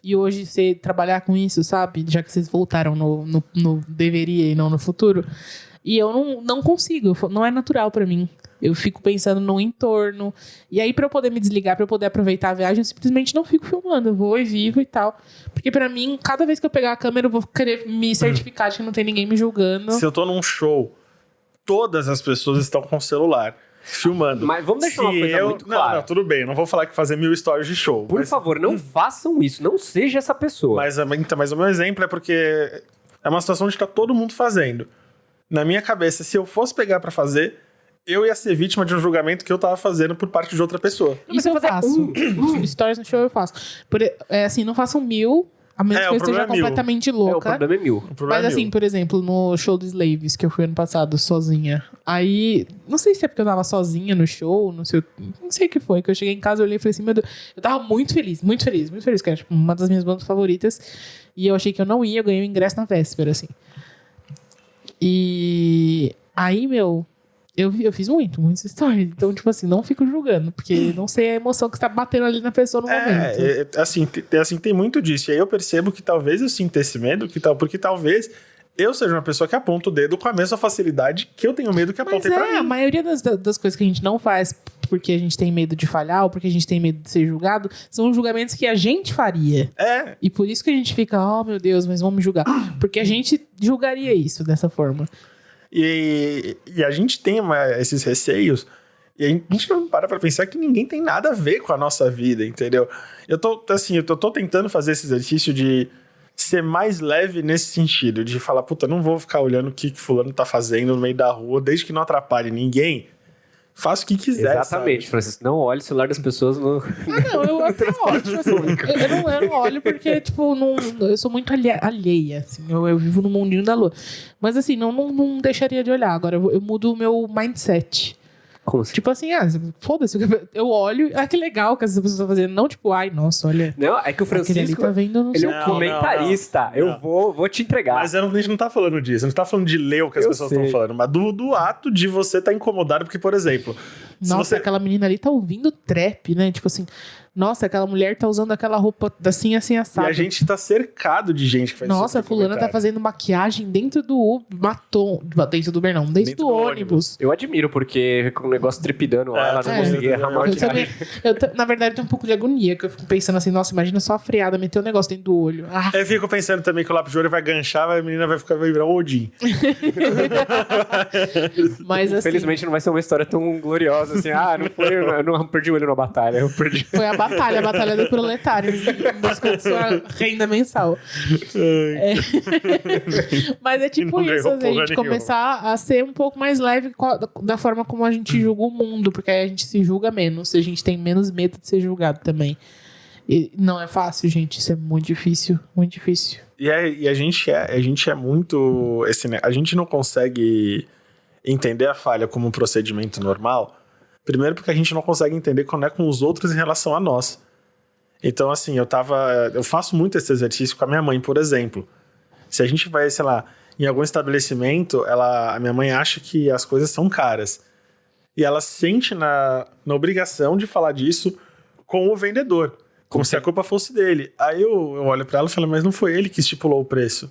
E hoje você trabalhar com isso, sabe? Já que vocês voltaram no deveria e não no futuro. E eu não consigo, não é natural pra mim. Eu fico pensando no entorno. E aí, pra eu poder me desligar, pra eu poder aproveitar a viagem, eu simplesmente não fico filmando. Eu vou e vivo e tal. Porque pra mim, cada vez que eu pegar a câmera, eu vou querer me certificar de que não tem ninguém me julgando. Se eu tô num show, todas as pessoas estão com o celular filmando. Mas vamos deixar uma coisa muito clara. Não, tudo bem. Eu não vou falar que fazer 1000 stories de show. Por favor, não façam isso. Não seja essa pessoa. Mas o meu exemplo é porque é uma situação onde tá todo mundo fazendo. Na minha cabeça, se eu fosse pegar pra fazer, eu ia ser vítima de um julgamento que eu tava fazendo por parte de outra pessoa. Isso eu faço. Stories no show eu faço. Assim, não façam 1000, a menos que eu esteja completamente louca. O problema é 1000. Mas assim, por exemplo, no show do Slaves, que eu fui ano passado sozinha. Aí, não sei se é porque eu tava sozinha no show, não sei o que foi. Que eu cheguei em casa, eu olhei e falei assim, meu Deus, eu tava muito feliz, que era tipo, uma das minhas bandas favoritas. E eu achei que eu não ia, eu ganhei o ingresso na véspera, assim. E aí, eu fiz muitos stories. Então, tipo assim, não fico julgando, porque não sei a emoção que está batendo ali na pessoa no momento. Assim, tem muito disso. E aí eu percebo que talvez eu sinta esse medo, porque talvez eu seja uma pessoa que aponta o dedo com a mesma facilidade que eu tenho medo que apontem pra mim. A maioria das coisas que a gente não faz porque a gente tem medo de falhar ou porque a gente tem medo de ser julgado, são julgamentos que a gente faria. E por isso que a gente fica, oh meu Deus, mas vão me julgar. Porque a gente julgaria isso dessa forma. E a gente tem esses receios e a gente não para pra pensar que ninguém tem nada a ver com a nossa vida, entendeu? Eu tô tentando fazer esse exercício de ser mais leve nesse sentido, de falar, puta, não vou ficar olhando o que fulano tá fazendo no meio da rua, desde que não atrapalhe ninguém, faça o que quiser. Exatamente, sabe? Francisco, não olhe o celular das pessoas no... Eu até olho, tipo assim, eu não olho porque, tipo, eu sou muito alheia, assim, eu vivo no mundinho da lua. Mas assim, não deixaria de olhar, agora eu mudo o meu mindset. Como assim? Tipo assim, foda-se, eu olho, que legal que essas pessoas estão fazendo, não tipo, ai, nossa, olha. Não, é que o Francisco, tá vendo, ele é um comentarista, eu vou te entregar. Mas a gente não tá falando disso, a gente tá falando de ler o que as pessoas estão falando, mas do ato de você estar incomodado, porque, por exemplo... Nossa, aquela menina ali tá ouvindo trap, né? Tipo assim, nossa, aquela mulher tá usando aquela roupa assim, assado. E a gente tá cercado de gente que faz isso. Nossa, a fulana tá fazendo maquiagem dentro do dentro do Uber não, dentro do ônibus. Eu admiro, porque com o negócio trepidando lá, ela não conseguia errar maquiagem. Na verdade, tem um pouco de agonia, que eu fico pensando assim, nossa, imagina só a freada, meter o negócio dentro do olho. Eu fico pensando também que o lápis de olho vai ganchar, a menina vai virar o Odin. Mas assim... Infelizmente não vai ser uma história tão gloriosa assim, eu não perdi o olho na batalha, Foi a batalha do proletário, em busca de sua renda mensal. Mas é tipo isso, a gente começar a ser um pouco mais leve da forma como a gente julga o mundo, porque aí a gente se julga menos, a gente tem menos medo de ser julgado também. E não é fácil, gente, isso é muito difícil, muito difícil. E a gente é muito... a gente não consegue entender a falha como um procedimento normal. Primeiro porque a gente não consegue entender quando é com os outros em relação a nós. Então, assim, eu faço muito esse exercício com a minha mãe, por exemplo. Se a gente vai, sei lá, em algum estabelecimento, a minha mãe acha que as coisas são caras. E ela sente na obrigação de falar disso com o vendedor. Como se a culpa fosse dele. Aí eu olho pra ela e falo, mas não foi ele que estipulou o preço.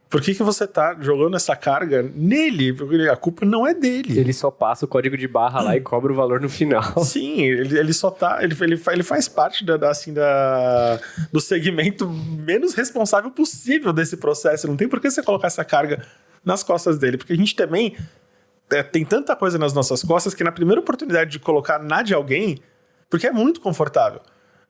Por que você tá jogando essa carga nele? Porque a culpa não é dele. Ele só passa o código de barra lá e cobra o valor no final. Sim, ele só tá... Ele faz parte do segmento menos responsável possível desse processo. Não tem por que você colocar essa carga nas costas dele. Porque a gente também tem tanta coisa nas nossas costas que na primeira oportunidade de colocar na de alguém, porque é muito confortável,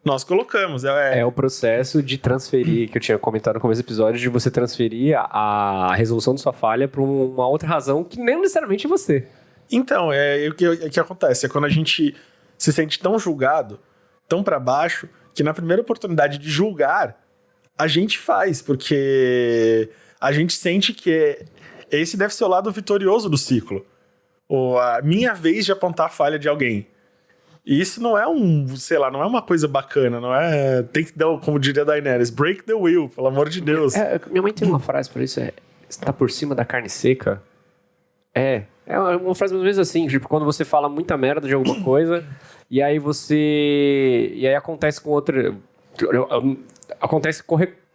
nós colocamos. É o processo de transferir, que eu tinha comentado no começo do episódio, de você transferir a resolução da sua falha para uma outra razão que nem necessariamente é você. Então, o que acontece é quando a gente se sente tão julgado, tão para baixo, que na primeira oportunidade de julgar, a gente faz, porque a gente sente que esse deve ser o lado vitorioso do ciclo. Ou a minha vez de apontar a falha de alguém. E isso não é não é uma coisa bacana, não é... Tem que dar, como diria a Daenerys, break the wheel, pelo amor de Deus. Minha mãe tem uma frase para isso, você tá por cima da carne seca. É uma frase mais ou menos assim, tipo, quando você fala muita merda de alguma coisa, e aí acontece com outra... Acontece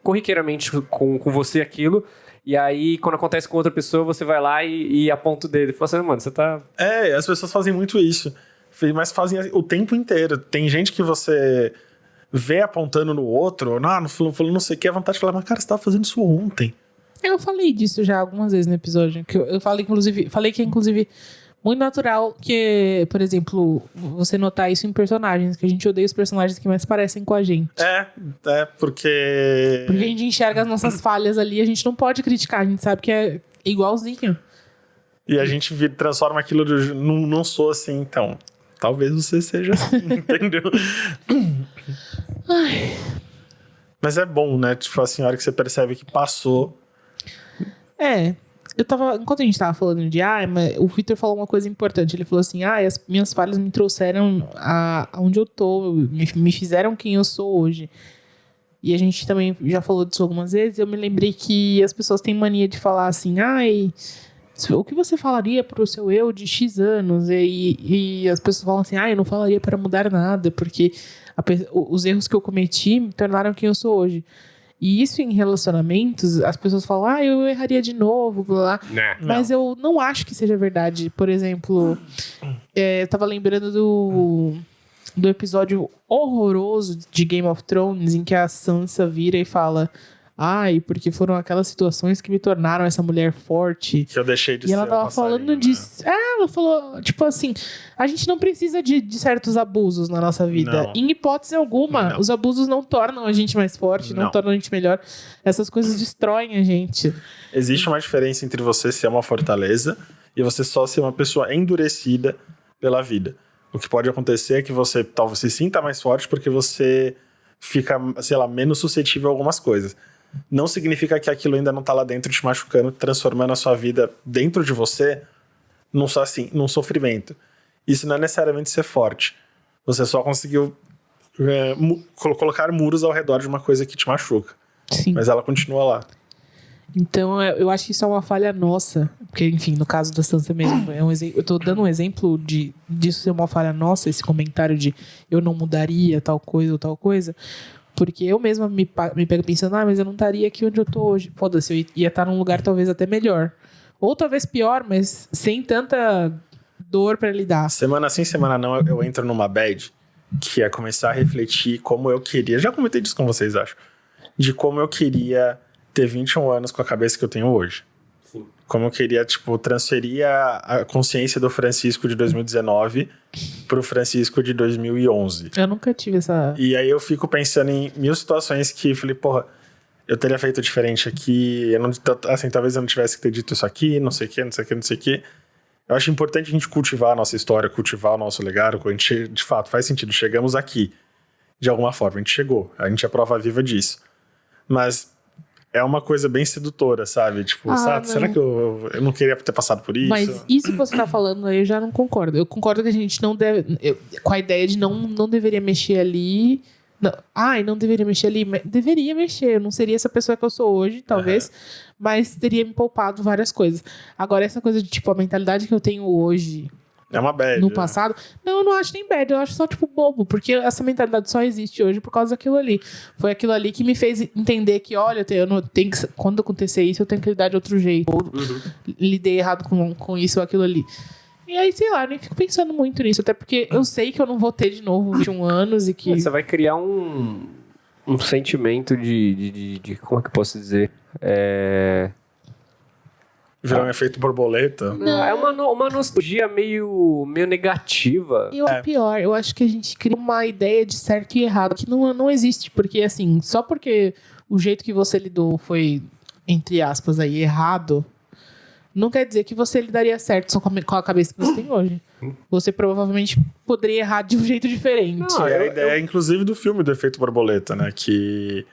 corriqueiramente com você aquilo, e aí, quando acontece com outra pessoa, você vai lá e aponta o dedo. E fala assim, mano, você tá... As pessoas fazem muito isso. Mas fazem o tempo inteiro. Tem gente que você vê apontando no outro, falando não sei o que, a vontade de falar, mas cara, você tava fazendo isso ontem. Eu falei disso já algumas vezes no episódio. Que eu falei que é inclusive muito natural que, por exemplo, você notar isso em personagens, que a gente odeia os personagens que mais parecem com a gente. Porque a gente enxerga as nossas falhas ali, a gente não pode criticar, a gente sabe que é igualzinho. E a gente transforma aquilo não sou assim, então. Talvez você seja assim, entendeu? Ai. Mas é bom, né? Tipo, assim, a hora que você percebe que passou. Enquanto a gente tava falando de mas o Victor falou uma coisa importante. Ele falou assim: as minhas falhas me trouxeram aonde eu tô, me fizeram quem eu sou hoje. E a gente também já falou disso algumas vezes. Eu me lembrei que as pessoas têm mania de falar assim: o que você falaria pro seu eu de X anos? E as pessoas falam assim: eu não falaria para mudar nada, porque os erros que eu cometi me tornaram quem eu sou hoje. E isso em relacionamentos, as pessoas falam, eu erraria de novo, blá, blá. Mas eu não acho que seja verdade. Por exemplo, eu tava lembrando do episódio horroroso de Game of Thrones, em que a Sansa vira e fala, porque foram aquelas situações que me tornaram essa mulher forte. Que eu deixei de ser. E ela tava falando disso. Ela falou, tipo assim, a gente não precisa de certos abusos na nossa vida. Não. Em hipótese alguma, os abusos não tornam a gente mais forte, não tornam a gente melhor. Essas coisas destroem a gente. Existe uma diferença entre você ser uma fortaleza e você só ser uma pessoa endurecida pela vida. O que pode acontecer é que você talvez se sinta mais forte porque você fica, sei lá, menos suscetível a algumas coisas. Não significa que aquilo ainda não tá lá dentro te machucando, transformando a sua vida dentro de você num sofrimento. Isso não é necessariamente ser forte. Você só conseguiu colocar muros ao redor de uma coisa que te machuca. Sim. Mas ela continua lá. Então, eu acho que isso é uma falha nossa. Porque, enfim, no caso da Sansa mesmo, eu tô dando um exemplo disso ser uma falha nossa, esse comentário de eu não mudaria tal coisa ou tal coisa. Porque eu mesma me pego pensando, mas eu não estaria aqui onde eu tô hoje. Foda-se, eu ia estar num lugar talvez até melhor. Ou talvez pior, mas sem tanta dor pra lidar. Semana sim, semana não, eu entro numa bad, que é começar a refletir como eu queria. Já comentei disso com vocês, acho. De como eu queria ter 21 anos com a cabeça que eu tenho hoje. Sim. Como eu queria, transferir a consciência do Francisco de 2019 pro Francisco de 2011. Eu nunca tive essa... E aí eu fico pensando em mil situações que falei, eu teria feito diferente aqui, talvez eu não tivesse que ter dito isso aqui, não sei o que, não sei o que, não sei o que. Eu acho importante a gente cultivar a nossa história, cultivar o nosso legado, a gente, de fato, faz sentido, chegamos aqui. De alguma forma, a gente chegou, a gente é prova viva disso. Mas é uma coisa bem sedutora, sabe? Será que eu não queria ter passado por isso? Mas isso que você tá falando aí, eu já não concordo. Eu concordo que a gente não deve... com a ideia de não deveria mexer ali... não deveria mexer ali. Deveria mexer. Eu não seria essa pessoa que eu sou hoje, talvez. Mas teria me poupado várias coisas. Agora, essa coisa de, a mentalidade que eu tenho hoje... É uma bad. No passado. Não, eu não acho nem bad. Eu acho só, bobo. Porque essa mentalidade só existe hoje por causa daquilo ali. Foi aquilo ali que me fez entender que, olha, eu não tenho que, quando acontecer isso, eu tenho que lidar de outro jeito. Ou lidei errado com isso ou aquilo ali. E aí, sei lá, eu nem fico pensando muito nisso. Até porque eu sei que eu não vou ter de novo 21 anos e que... Você vai criar um sentimento de como é que eu posso dizer? Virar um efeito borboleta. Não, é uma nostalgia meio negativa. E o pior, eu acho que a gente cria uma ideia de certo e errado que não existe. Porque, assim, só porque o jeito que você lidou foi, entre aspas, aí, errado, não quer dizer que você lidaria certo só com a cabeça que você tem hoje. Você provavelmente poderia errar de um jeito diferente. Não, é a ideia, inclusive, do filme do efeito borboleta, né? Que...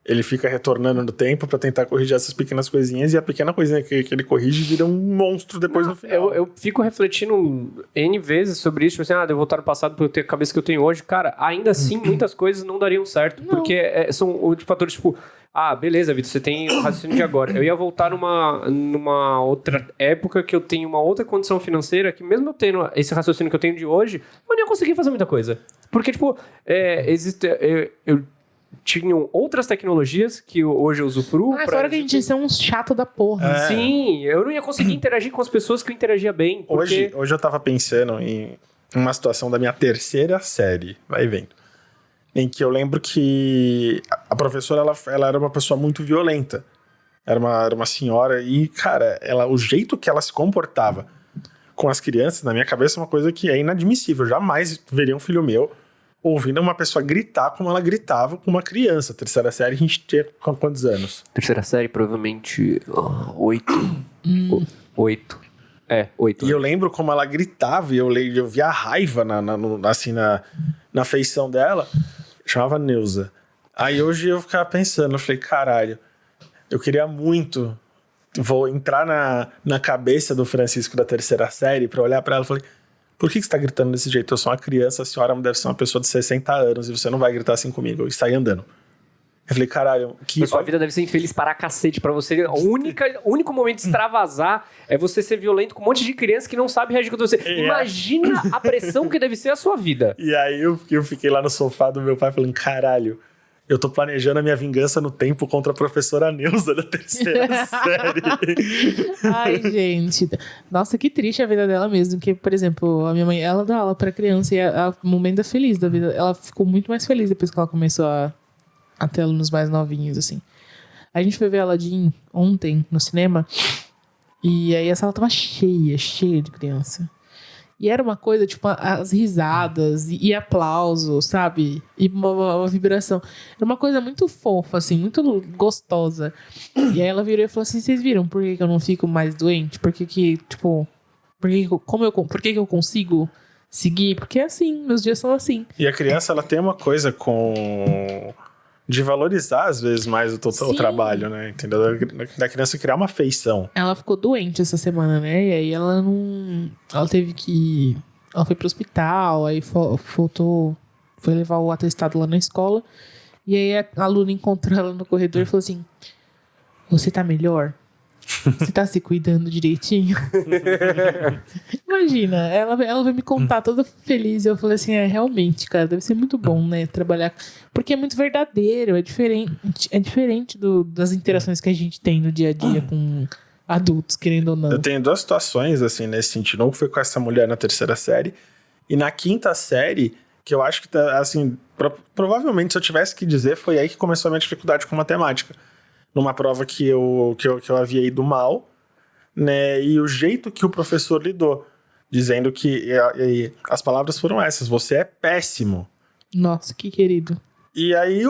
ele fica retornando no tempo pra tentar corrigir essas pequenas coisinhas, e a pequena coisinha que ele corrige vira um monstro depois no final. Eu fico refletindo N vezes sobre isso, eu voltar no passado pra eu ter a cabeça que eu tenho hoje. Cara, ainda assim, muitas coisas não dariam certo, porque são fatores beleza, Vitor, você tem o raciocínio de agora. Eu ia voltar numa outra época que eu tenho uma outra condição financeira, que mesmo eu tendo esse raciocínio que eu tenho de hoje, eu não ia conseguir fazer muita coisa. Porque, eu tinham outras tecnologias que hoje eu usufruo. Fora que a gente ia ser um chato da porra. Sim, eu não ia conseguir interagir com as pessoas que eu interagia bem. Porque... Hoje eu tava pensando em uma situação da minha terceira série, vai vendo, em que eu lembro que a professora, ela era uma pessoa muito violenta. Era uma senhora e, cara, o jeito que ela se comportava com as crianças, na minha cabeça, é uma coisa que é inadmissível. Eu jamais veria um filho meu ouvindo uma pessoa gritar como ela gritava com uma criança. Terceira série, a gente tinha quantos anos? Terceira série, provavelmente 8. 8. 8. E eu lembro como ela gritava, e eu via a raiva na feição dela. Chamava Neuza. Aí hoje eu ficava pensando, eu falei, caralho, eu queria muito... Vou entrar na cabeça do Francisco da terceira série pra olhar pra ela e falei, por que você tá gritando desse jeito? Eu sou uma criança, a senhora deve ser uma pessoa de 60 anos e você não vai gritar assim comigo. E saí andando. Eu falei, caralho... Sua vida deve ser infeliz para cacete. Pra você, o único momento de extravasar é você ser violento com um monte de criança que não sabe reagir com você. Imagina a pressão que deve ser a sua vida. E aí eu fiquei lá no sofá do meu pai falando, caralho, eu tô planejando a minha vingança no tempo contra a professora Neuza da terceira série. Ai, gente. Nossa, que triste a vida dela mesmo. Que, por exemplo, a minha mãe, ela dá aula pra criança e o momento feliz da vida. Ela ficou muito mais feliz depois que ela começou a ter alunos mais novinhos, assim. A gente foi ver Aladdin ontem no cinema e aí a sala tava cheia de criança. E era uma coisa, tipo, as risadas e aplauso, sabe? E uma vibração. Era uma coisa muito fofa, assim, muito gostosa. E aí ela virou e falou assim, vocês viram por que eu não fico mais doente? Por que tipo... Por que eu consigo seguir? Porque é assim, meus dias são assim. E a criança, ela tem uma coisa de valorizar, às vezes, mais o trabalho, né? Entendeu? Da criança criar uma afeição. Ela ficou doente essa semana, né? E aí ela não... Ela teve que... Ela foi pro hospital, aí foi levar o atestado lá na escola. E aí a aluna encontrou ela no corredor e falou assim, você tá melhor? Você tá se cuidando direitinho? Imagina, ela vai me contar toda feliz. E eu falei assim, realmente, cara, deve ser muito bom, né? Trabalhar. Porque é muito verdadeiro, é diferente das interações que a gente tem no dia a dia com adultos, querendo ou não. Eu tenho 2 situações, assim, nesse sentido. Um foi com essa mulher na terceira série. E na quinta série, que eu acho que, assim, provavelmente, se eu tivesse que dizer, foi aí que começou a minha dificuldade com matemática. Numa prova que eu havia ido mal, né? E o jeito que o professor lidou, dizendo que as palavras foram essas, você é péssimo. Nossa, que querido. E aí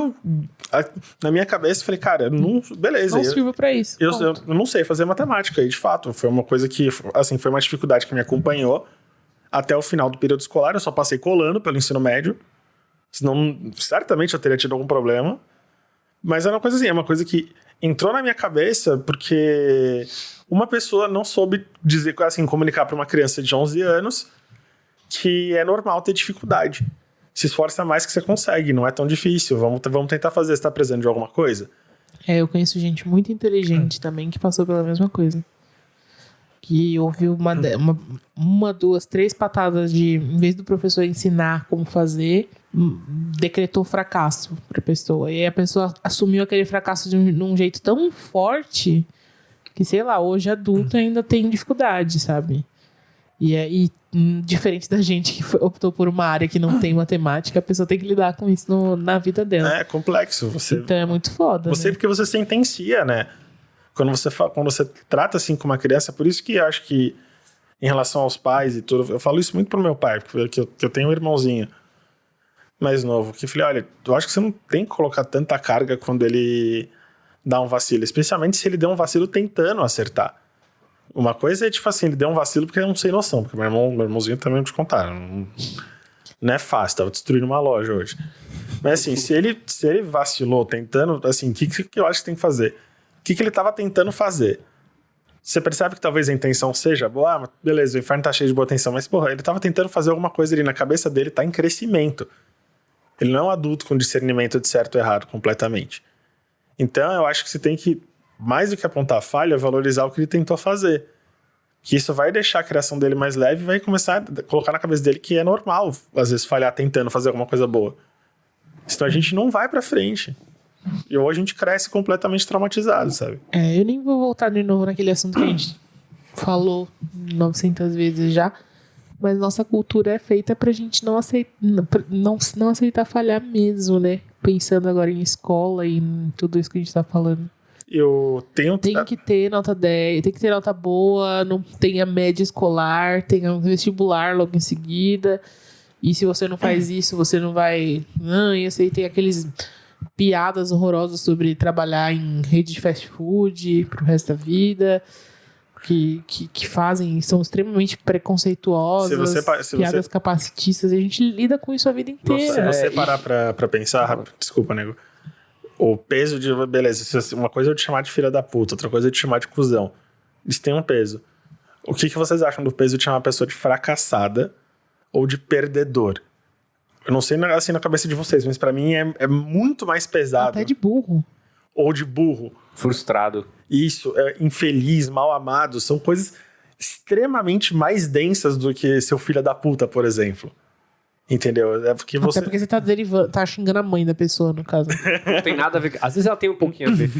na minha cabeça, eu falei, cara, beleza. Não sirvo pra isso. Eu não sei fazer matemática. E de fato, foi uma coisa que, assim, foi uma dificuldade que me acompanhou até o final do período escolar. Eu só passei colando pelo ensino médio. Senão, certamente eu teria tido algum problema. Mas era uma coisa assim, é uma coisa que entrou na minha cabeça porque uma pessoa não soube dizer, assim, comunicar para uma criança de 11 anos que é normal ter dificuldade. Se esforça mais que você consegue, não é tão difícil. Vamos tentar fazer, você tá precisando de alguma coisa? Eu conheço gente muito inteligente também que passou pela mesma coisa. Que ouviu uma, 2, 3 patadas em vez do professor ensinar como fazer, decretou fracasso pra pessoa. E aí a pessoa assumiu aquele fracasso de um jeito tão forte que, sei lá, hoje adulta ainda tem dificuldade, sabe? E aí, diferente da gente que optou por uma área que não tem matemática, a pessoa tem que lidar com isso na vida dela. É complexo. Então é muito foda, né? Porque você sentencia, né? Quando você trata assim com uma criança, por isso que eu acho que em relação aos pais e tudo, eu falo isso muito pro meu pai, porque eu tenho um irmãozinho mais novo, que eu falei, olha, eu acho que você não tem que colocar tanta carga quando ele dá um vacilo, especialmente se ele deu um vacilo tentando acertar. Uma coisa é tipo assim, ele deu um vacilo porque é um sem noção, porque meu irmãozinho também te contaram, não é fácil, tava destruindo uma loja hoje. Mas assim, se ele vacilou tentando, assim, o que eu acho que tem que fazer? O que ele estava tentando fazer? Você percebe que talvez a intenção seja boa, mas beleza, o inferno tá cheio de boa intenção, mas porra, ele estava tentando fazer alguma coisa ali na cabeça dele, tá em crescimento. Ele não é um adulto com discernimento de certo e errado completamente. Então eu acho que você tem que, mais do que apontar a falha, valorizar o que ele tentou fazer. Que isso vai deixar a criação dele mais leve e vai começar a colocar na cabeça dele que é normal, às vezes, falhar tentando fazer alguma coisa boa. Senão a gente não vai pra frente. E hoje a gente cresce completamente traumatizado, sabe? Eu nem vou voltar de novo naquele assunto que a gente falou 900 vezes já, mas nossa cultura é feita pra gente não aceitar falhar mesmo, né? Pensando agora em escola e em tudo isso que a gente tá falando. Tem que ter nota 10, tem que ter nota boa, não tenha média escolar, tenha um vestibular logo em seguida. E se você não faz isso, você não vai... eu sei, tem aqueles piadas horrorosas sobre trabalhar em rede de fast food pro resto da vida. que fazem, são extremamente preconceituosas, piadas capacitistas, e a gente lida com isso a vida inteira. Se você parar pra pensar, desculpa, nego, o peso de, beleza, uma coisa é eu te chamar de filha da puta, outra coisa é eu te chamar de cuzão, isso tem um peso. O que vocês acham do peso de chamar uma pessoa de fracassada ou de perdedor? Eu não sei assim na cabeça de vocês, mas pra mim é muito mais pesado. Até de burro. Ou de burro. Frustrado. Isso, infeliz, mal amado, são coisas extremamente mais densas do que seu filho da puta, por exemplo. Entendeu? É porque você... Até porque você tá derivando, tá xingando a mãe da pessoa, no caso. Não tem nada a ver. Às vezes ela tem um pouquinho a ver.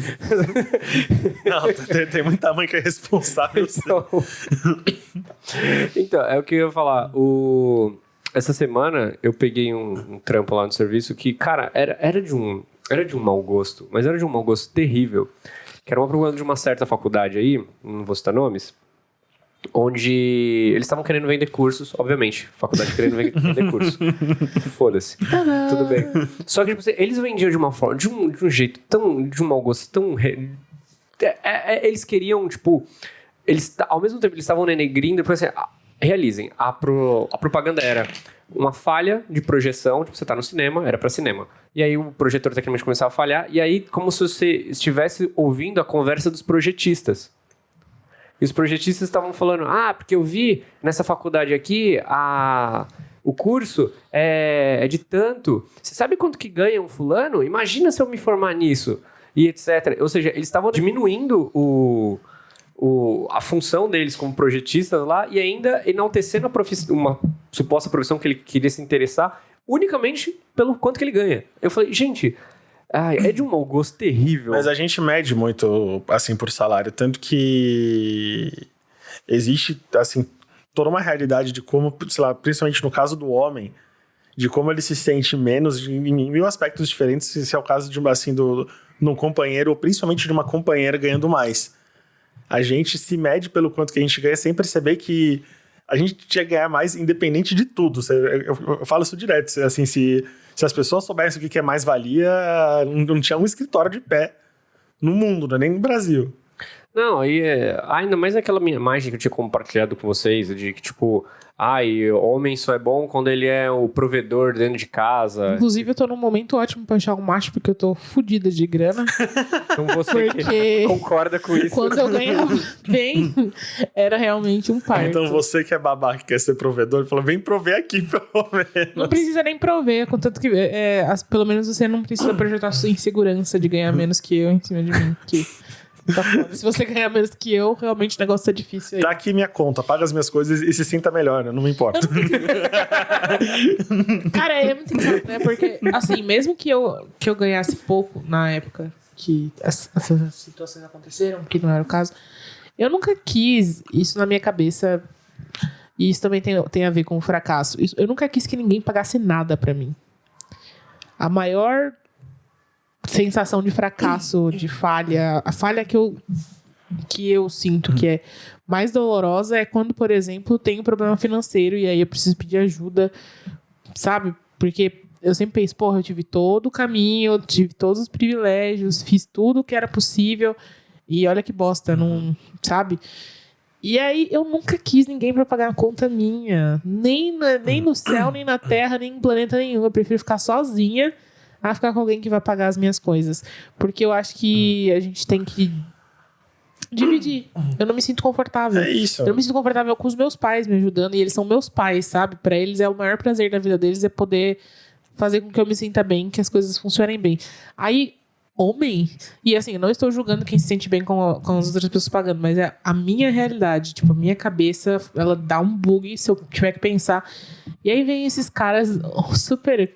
Não, tem muita mãe que é responsável. Então, é o que eu ia falar. Essa semana eu peguei um trampo lá no serviço que, cara, era de um mau gosto, mas era de um mau gosto terrível. Que era uma propaganda de uma certa faculdade aí, não vou citar nomes, onde eles estavam querendo vender cursos, obviamente. Faculdade querendo vender curso. Foda-se. Tudo bem. Só que, tipo, eles vendiam de uma forma, de um jeito tão, de um mau gosto tão... Eles queriam, tipo... ao mesmo tempo, eles estavam denegrindo, depois assim... Realizem, a propaganda era uma falha de projeção, tipo, você tá no cinema, era pra cinema. E aí o projetor tecnicamente começava a falhar, e aí como se você estivesse ouvindo a conversa dos projetistas. E os projetistas estavam falando, porque eu vi nessa faculdade aqui, o curso é de tanto, você sabe quanto que ganha um fulano? Imagina se eu me formar nisso, e etc. Ou seja, eles estavam diminuindo a função deles como projetistas lá e ainda enaltecendo uma suposta profissão que ele queria se interessar unicamente pelo quanto que ele ganha. Eu falei, gente, é de um mau gosto terrível. Mas a gente mede muito, assim, por salário, tanto que existe, assim, toda uma realidade de como, sei lá, principalmente no caso do homem, de como ele se sente menos em mil aspectos diferentes, se é o caso de um companheiro, ou principalmente de uma companheira ganhando mais. A gente se mede pelo quanto que a gente ganha sem perceber que a gente tinha que ganhar mais independente de tudo. Eu falo isso direto. Assim, se as pessoas soubessem o que é mais-valia, não tinha um escritório de pé no mundo, nem no Brasil. Não, aí ainda mais aquela minha imagem que eu tinha compartilhado com vocês, de que, tipo, homem só é bom quando ele é o provedor dentro de casa. Inclusive, eu tô num momento ótimo pra achar um macho, porque eu tô fodida de grana. Então você que concorda com isso. Quando eu ganhava bem, era realmente um parto. Então você que é babaca, que quer ser provedor, fala, vem prover aqui, pelo menos. Não precisa nem prover, contanto que pelo menos você não precisa projetar sua insegurança de ganhar menos que eu em cima de mim. Tá foda. Se você ganhar menos que eu, realmente o negócio tá difícil aí. Tá aqui minha conta, paga as minhas coisas e se sinta melhor, eu não me importo. Cara, é muito engraçado, né? Porque, assim, mesmo que eu ganhasse pouco na época que essas situações aconteceram, que não era o caso, eu nunca quis isso na minha cabeça, e isso também tem a ver com o fracasso. Eu nunca quis que ninguém pagasse nada pra mim. A maior sensação de fracasso, de falha, a falha que eu sinto que é mais dolorosa é quando, por exemplo, tem um problema financeiro e aí eu preciso pedir ajuda, sabe? Porque eu sempre penso, eu tive todo o caminho, eu tive todos os privilégios, fiz tudo o que era possível e olha que bosta, não, sabe? E aí eu nunca quis ninguém pra pagar a conta minha, nem no céu, nem na terra, nem em planeta nenhum. Eu prefiro ficar sozinha a ficar com alguém que vai pagar as minhas coisas. Porque eu acho que a gente tem que dividir. Eu não me sinto confortável. É isso. Eu não me sinto confortável com os meus pais me ajudando. E eles são meus pais, sabe? Pra eles é o maior prazer da vida deles é poder fazer com que eu me sinta bem, que as coisas funcionem bem. Aí, homem... E assim, eu não estou julgando quem se sente bem com as outras pessoas pagando, mas é a minha realidade. Tipo, a minha cabeça, ela dá um bug se eu tiver que pensar. E aí vem esses caras super...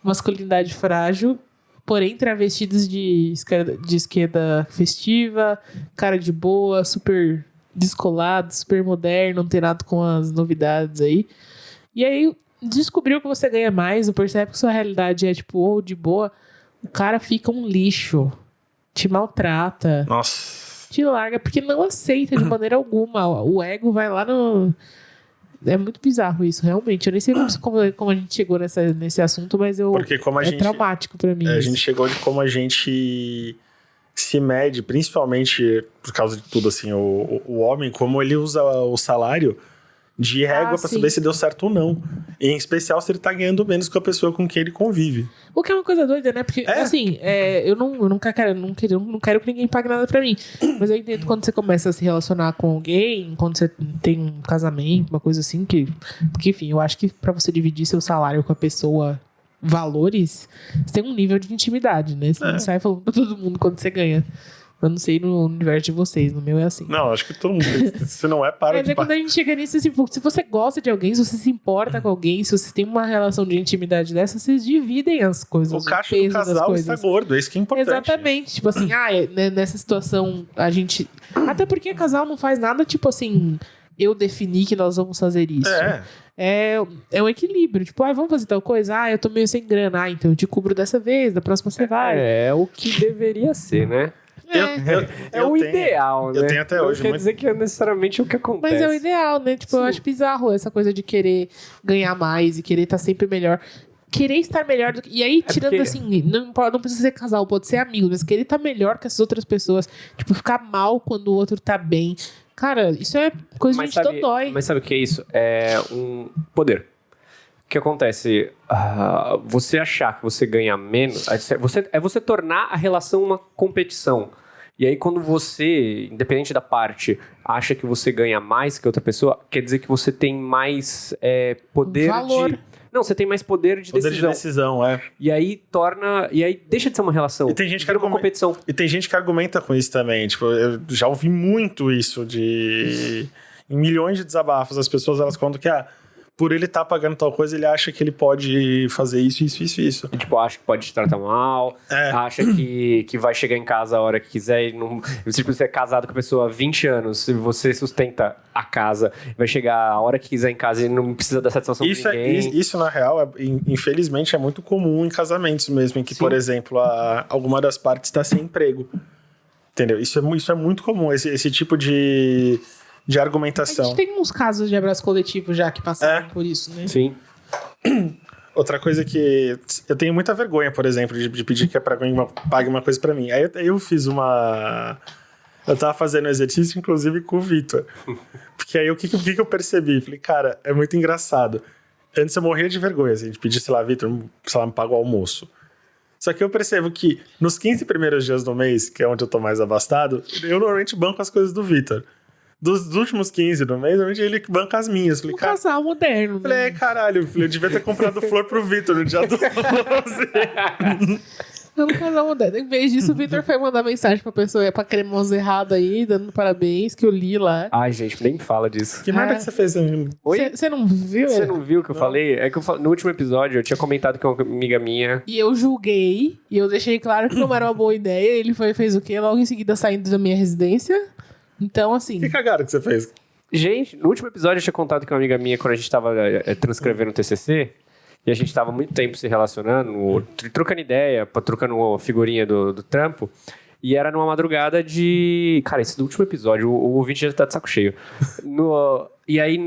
masculinidade frágil, porém travestidos de esquerda festiva, cara de boa, super descolado, super moderno, antenado com as novidades aí. E aí, descobriu que você ganha mais, percebe que sua realidade é tipo, ou de boa, o cara fica um lixo, te maltrata, Nossa, te larga, porque não aceita de maneira alguma. O ego vai lá no... É muito bizarro isso, realmente. Eu nem sei como a gente chegou nesse assunto, mas porque como traumático pra mim. A gente chegou de como a gente se mede, principalmente por causa de tudo, assim, o homem, como ele usa o salário de régua pra saber se deu certo ou não. E, em especial, se ele tá ganhando menos que a pessoa com quem ele convive. O que é uma coisa doida, né? Porque, assim, eu nunca quero, não quero que ninguém pague nada pra mim. Mas eu entendo quando você começa a se relacionar com alguém, quando você tem um casamento, uma coisa assim, porque, enfim, eu acho que pra você dividir seu salário com a pessoa, valores, você tem um nível de intimidade, né? Você não sai falando pra todo mundo quando você ganha. Eu não sei no universo de vocês, no meu é assim. Não, acho que todo mundo. Se não é, para Mas de... é quando a gente chega nisso, assim, se você gosta de alguém, se você se importa com alguém, se você tem uma relação de intimidade dessa, vocês dividem as coisas. O caixa do casal está gordo, é isso que é importante. Exatamente. Tipo assim, nessa situação, a gente... Até porque casal não faz nada, tipo assim, eu defini que nós vamos fazer isso. É um equilíbrio. Tipo, vamos fazer tal coisa? Eu tô meio sem grana. Então eu te cubro dessa vez, da próxima você vai. É o que deveria ser, né? É o ideal, né? Eu tenho até hoje. Não quer dizer que é necessariamente o que acontece. Mas é o ideal, né? Tipo, eu acho bizarro essa coisa de querer ganhar mais e querer estar sempre melhor. Querer estar melhor do que... E aí, tirando assim, não precisa ser casal, pode ser amigo, mas querer estar melhor que as outras pessoas. Tipo, ficar mal quando o outro tá bem. Cara, isso é coisa de gente dodói. Mas sabe o que é isso? É um poder. O que acontece? Você achar que você ganha menos... você tornar a relação uma competição. E aí, quando você, independente da parte, acha que você ganha mais que outra pessoa, quer dizer que você tem mais poder valor. Não, você tem mais poder de decisão. Poder de decisão, E aí deixa de ser uma relação. E tem gente que vira uma competição. E tem gente que argumenta com isso também. Tipo, eu já ouvi muito isso em milhões de desabafos. As pessoas, elas contam que, por ele estar pagando tal coisa, ele acha que ele pode fazer isso. E, tipo, acha que pode te tratar mal, acha que vai chegar em casa a hora que quiser e não... Tipo, você é casado com a pessoa há 20 anos, se você sustenta a casa, vai chegar a hora que quiser em casa e não precisa dar satisfação pra ninguém. Isso, na real, infelizmente, é muito comum em casamentos mesmo, em que, por exemplo, alguma das partes está sem emprego. Entendeu? Isso é muito comum, esse tipo de argumentação. A gente tem uns casos de abraço coletivo já que passaram por isso, né? Sim. Outra coisa que eu tenho muita vergonha, por exemplo, de pedir que pra alguém pague uma coisa pra mim. Aí eu fiz eu tava fazendo exercício, inclusive, com o Vitor. Porque aí o que eu percebi? Falei, cara, é muito engraçado. Antes eu morria de vergonha, assim, de pedir, sei lá, Vitor, sei lá, me paga o almoço. Só que eu percebo que nos 15 primeiros dias do mês, que é onde eu tô mais abastado, eu normalmente banco as coisas do Vitor. Dos últimos 15 do mês, normalmente ele banca as minhas. Falei, casal moderno. Falei, caralho, eu devia ter comprado flor pro Vitor no dia 12. É um casal moderno. Em vez disso, o Vitor foi mandar mensagem pra pessoa, pra cremosa errada aí, dando parabéns, que eu li lá. Ai, gente, nem fala disso. Que merda que você fez? Oi? Você não viu? Você não viu o que eu falei? É que no último episódio eu tinha comentado com uma amiga minha. E eu julguei, e eu deixei claro que não era uma boa ideia. Ele fez o quê? Logo em seguida, saindo da minha residência. Então, assim... Que cagada que você fez? Gente, no último episódio eu tinha contado com uma amiga minha quando a gente tava transcrevendo o TCC, e a gente tava muito tempo se relacionando, trocando ideia, trocando figurinha do trampo, e era numa madrugada de... Cara, esse do último episódio, o ouvinte já tá de saco cheio. E aí,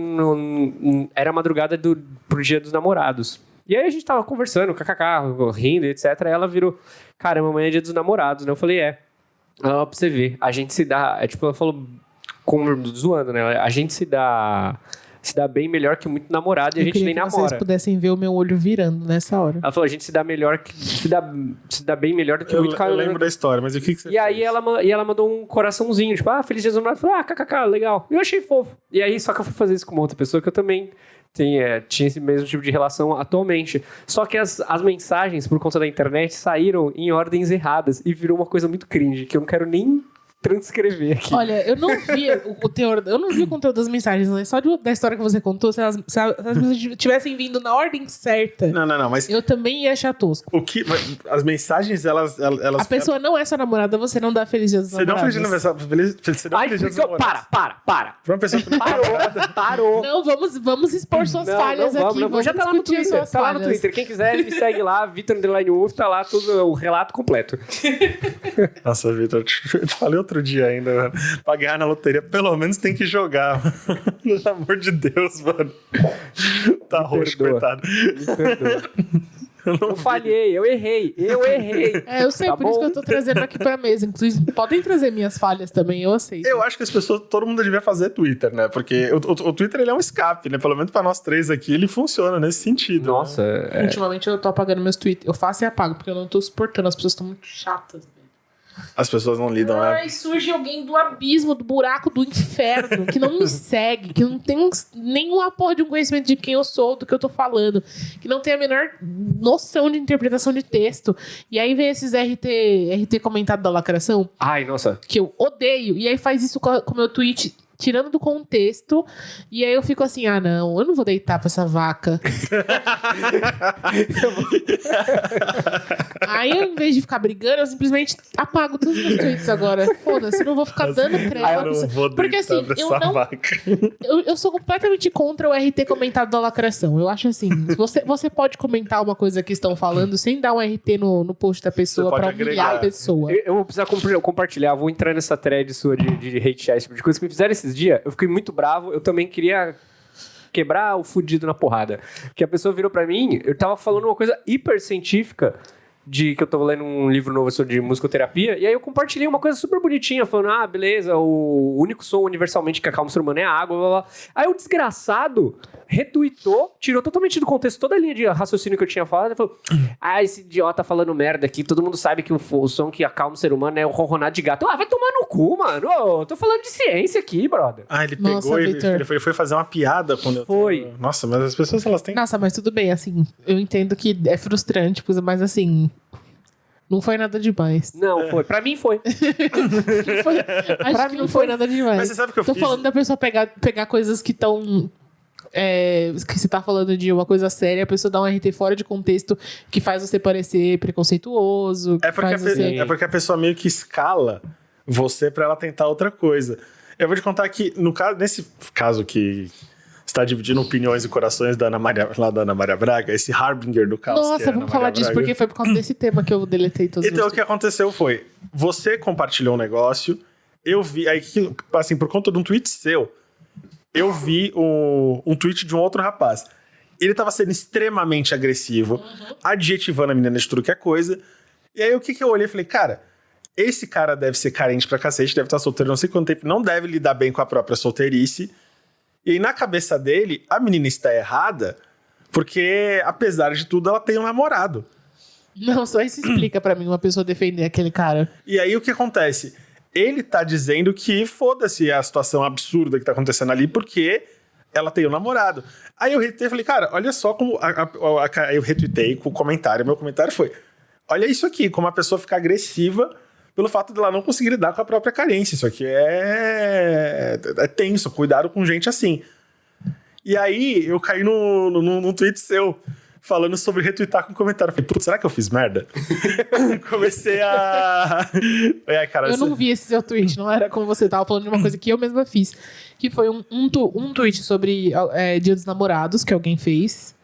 era a madrugada pro Dia dos Namorados. E aí a gente tava conversando, kkk, rindo, etc. Aí ela virou, caramba, amanhã é Dia dos Namorados, né? Eu falei, pra você ver, a gente se dá... tipo, ela falou, zoando, né? A gente se dá bem melhor que muito namorado e a gente nem namora. Se vocês pudessem ver o meu olho virando nessa hora. Ela falou, a gente se dá melhor se dá bem melhor do que muito cara. Eu lembro da história, mas o que você fez? E aí ela mandou um coraçãozinho, tipo, feliz dia dos namorados. Eu falei, kkk, legal. Eu achei fofo. E aí, só que eu fui fazer isso com uma outra pessoa que eu também... tinha esse mesmo tipo de relação atualmente. Só que as mensagens, por conta da internet, saíram em ordens erradas e virou uma coisa muito cringe, que eu não quero nem transcrever aqui. Olha, eu não vi o teor, eu não vi o conteúdo das mensagens, mas só da história que você contou, se as mensagens tivessem vindo na ordem certa, não, mas eu também ia achar tosco. As mensagens, elas... A pessoa não é sua namorada, você não dá feliz dia dos namorados. Você não feliz dia dos namorados. Para. Pra uma pessoa que não Parou. Não, vamos expor suas falhas aqui. Vamos já tá lá no Twitter. Tá lá no Twitter. Quem quiser, me segue lá, Vitor_Wolf, tá lá tudo, o relato completo. Nossa, Vitor, eu te falei outro dia ainda, mano. Pra ganhar na loteria, pelo menos tem que jogar. Pelo amor de Deus, mano. Tá roxo, coitado. Me perdoa. Eu falhei, eu errei. Eu sei, Tá por isso bom? que eu tô trazendo aqui pra mesa. Inclusive, podem trazer minhas falhas também, eu aceito. Eu acho que as pessoas, todo mundo devia fazer Twitter, né? Porque o Twitter, ele é um escape, né? Pelo menos pra nós três aqui, ele funciona nesse sentido. Nossa, né? Ultimamente eu tô apagando meus tweets. Eu faço e apago, porque eu não tô suportando. As pessoas estão muito chatas, velho. As pessoas não lidam, né? Ai, surge alguém do abismo, do buraco, do inferno, que não me segue, que não tem nenhuma porra de um conhecimento de quem eu sou, do que eu tô falando, que não tem a menor noção de interpretação de texto. E aí vem esses RT comentado da lacração, Ai, nossa. que eu odeio, e aí faz isso com o meu tweet, tirando do contexto, e aí eu fico assim, ah não, eu não vou deitar pra essa vaca. Aí eu, em vez de ficar brigando, eu simplesmente apago todos os meus tweets agora. Foda-se, não vou ficar dando crédito. Eu não vou Porque assim, deitar eu pra essa não... vaca. Eu sou completamente contra o RT comentado da lacração. Eu acho assim, você pode comentar uma coisa que estão falando sem dar um RT no post da pessoa Você pra pode humilhar agregar. a pessoa. Eu vou precisar compartilhar, vou entrar nessa thread sua de hatear esse tipo de coisa que me fizeram esses dias. Eu fiquei muito bravo, eu também queria quebrar o fudido na porrada. Que a pessoa virou pra mim, eu tava falando uma coisa hiper científica, que eu tô lendo um livro novo sobre musicoterapia, e aí eu compartilhei uma coisa super bonitinha, falando, beleza, o único som universalmente que acalma o ser humano é a água, blá, blá. Aí o desgraçado retweetou, tirou totalmente do contexto toda a linha de raciocínio que eu tinha falado, e falou, esse idiota falando merda aqui, todo mundo sabe que o som que acalma o ser humano é o ronronar de gato. Vai tomar no cu, mano, eu tô falando de ciência aqui, brother. Ele Nossa, pegou e Victor. ele foi fazer uma piada quando Foi. Nossa, mas as pessoas, elas têm... Nossa, mas tudo bem, assim, eu entendo que é frustrante, mas assim, não foi nada demais. Não, foi. Pra mim foi. Acho que não foi nada demais. Mas você sabe o que eu Tô fiz? falando da pessoa pegar coisas que estão... que você tá falando de uma coisa séria, a pessoa dá um RT fora de contexto que faz você parecer preconceituoso. Que É porque, faz você... é porque a pessoa meio que escala você pra ela tentar outra coisa. Eu vou te contar que, nesse caso que está dividindo opiniões e corações da Ana Maria Braga, esse Harbinger do caos. que é Nossa, a Ana vamos falar Maria disso, Braga. porque foi por causa desse tema que eu deletei todos Então, o os que aconteceu foi, você compartilhou um negócio, eu vi, aí, assim, por conta de um tweet seu, eu vi um tweet de um outro rapaz. Ele tava sendo extremamente agressivo, adjetivando a menina de tudo que é coisa. E aí, o que eu olhei e falei, cara, esse cara deve ser carente pra cacete, deve estar solteiro não sei quanto tempo, não deve lidar bem com a própria solteirice. E aí, na cabeça dele, a menina está errada, porque, apesar de tudo, ela tem um namorado. Não, só isso explica pra mim uma pessoa defender aquele cara. E aí, o que acontece? Ele tá dizendo que foda-se a situação absurda que tá acontecendo ali, porque ela tem um namorado. Aí eu retweetei e falei, cara, olha só como... eu retweetei com o comentário. Meu comentário foi, olha isso aqui, como a pessoa fica agressiva pelo fato dela não conseguir lidar com a própria carência. Isso aqui é tenso, cuidado com gente assim. E aí eu caí num tweet seu, falando sobre retweetar com comentário. Falei, putz, será que eu fiz merda? Comecei a... cara, Eu não vi esse seu tweet, não era como você tava falando de uma coisa que eu mesma fiz. Que foi um tweet sobre Dia dos Namorados, que alguém fez.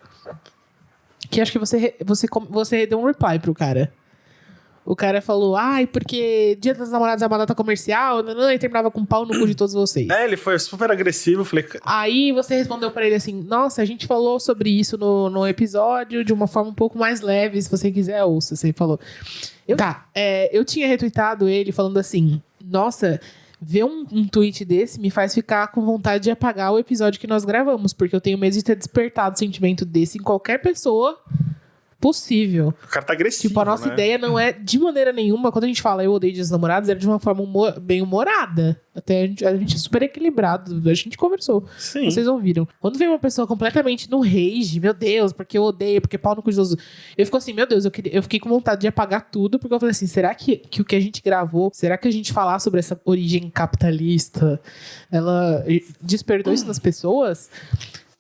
Que acho que você deu um reply pro cara. O cara falou, porque Dia dos Namorados é uma data comercial, e terminava com um pau no cu de todos vocês. Ele foi super agressivo, falei... Aí você respondeu pra ele assim, nossa, a gente falou sobre isso no episódio de uma forma um pouco mais leve, se você quiser, ouça. Você falou. Eu tinha retweetado ele falando assim, nossa, ver um tweet desse me faz ficar com vontade de apagar o episódio que nós gravamos, porque eu tenho medo de ter despertado sentimento desse em qualquer pessoa possível. O cara tá agressivo, Tipo, a nossa ideia não é, de maneira nenhuma, quando a gente fala eu odeio Dia dos Namorados, era de uma forma bem humorada. Até a gente é super equilibrado. A gente conversou. Sim. Vocês ouviram. Quando vem uma pessoa completamente no rage, meu Deus, porque eu odeio, porque pau no cu de Deus. Eu fico assim, meu Deus, eu fiquei com vontade de apagar tudo, porque eu falei assim, será que o que a gente gravou, será que a gente falar sobre essa origem capitalista, ela despertou isso nas pessoas?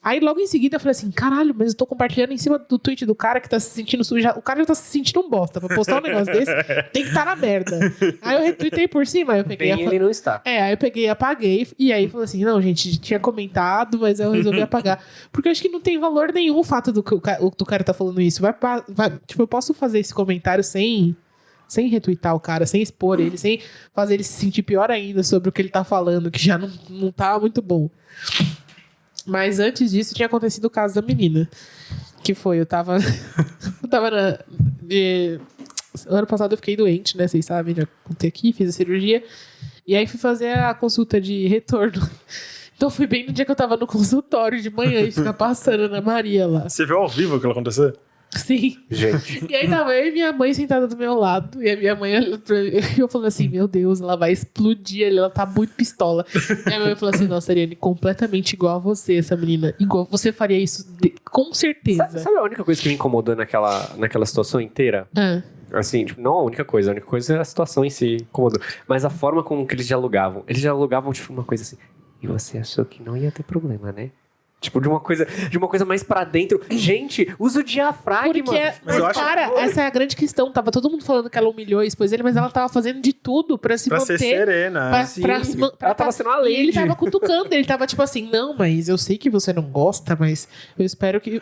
Aí logo em seguida eu falei assim, caralho, mas eu tô compartilhando em cima do tweet do cara que tá se sentindo sujo. O cara já tá se sentindo um bosta. Pra postar um negócio desse, tem que estar na merda. Aí eu retweetei por cima, aí eu peguei... Ele não está. Aí eu peguei e apaguei. E aí falei assim, não, gente, tinha comentado, mas eu resolvi apagar. Porque eu acho que não tem valor nenhum o fato do cara tá falando isso. Tipo, eu posso fazer esse comentário sem retweetar o cara, sem expor ele, sem fazer ele se sentir pior ainda sobre o que ele tá falando, que já não tá muito bom. Mas antes disso tinha acontecido o caso da menina. Que foi, eu tava ano passado eu fiquei doente, né? Vocês sabem, já contei aqui, fiz a cirurgia. E aí fui fazer a consulta de retorno. Então fui bem no dia que eu tava no consultório de manhã e ficar passando na Maria lá. Você viu ao vivo aquilo acontecer? Sim. Gente. E aí tava eu e minha mãe sentada do meu lado. E a minha mãe olhou pra mim, e eu falei assim, meu Deus, ela vai explodir ali, ela tá muito pistola. E a minha mãe falou assim, nossa, Ariane, completamente igual a você, essa menina. Igual, você faria isso com certeza. Sabe a única coisa que me incomodou naquela situação inteira? Assim, tipo, não a única coisa é a situação em si incomodou. Mas a forma como que eles dialogavam. Eles dialogavam, tipo, uma coisa assim, e você achou que não ia ter problema, né? Tipo, de uma coisa mais pra dentro. Gente, usa o diafragma. Porque, essa é a grande questão. Tava todo mundo falando que ela humilhou e expôs ele, mas ela tava fazendo de tudo pra se pra manter. Ser serena. Ela tava sendo a lady. E ele tava cutucando, ele tava tipo assim, não, mas eu sei que você não gosta, mas eu espero que...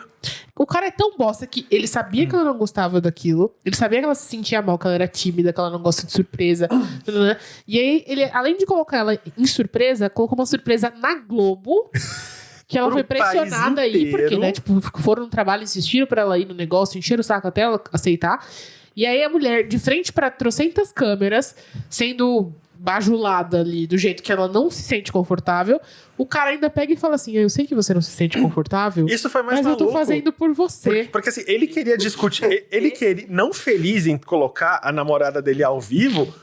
O cara é tão bosta que ele sabia que ela não gostava daquilo, ele sabia que ela se sentia mal, que ela era tímida, que ela não gosta de surpresa. E aí, ele, além de colocar ela em surpresa, colocou uma surpresa na Globo... Que ela foi pressionada aí, porque, né, tipo, foram no trabalho, insistiram pra ela ir no negócio, encheram o saco até ela aceitar. E aí a mulher, de frente pra trocentas câmeras, sendo bajulada ali, do jeito que ela não se sente confortável, o cara ainda pega e fala assim, eu sei que você não se sente confortável, isso foi mais mas maluco, eu tô fazendo por você. Porque assim, ele queria discutir, ele queria, não feliz em colocar a namorada dele ao vivo,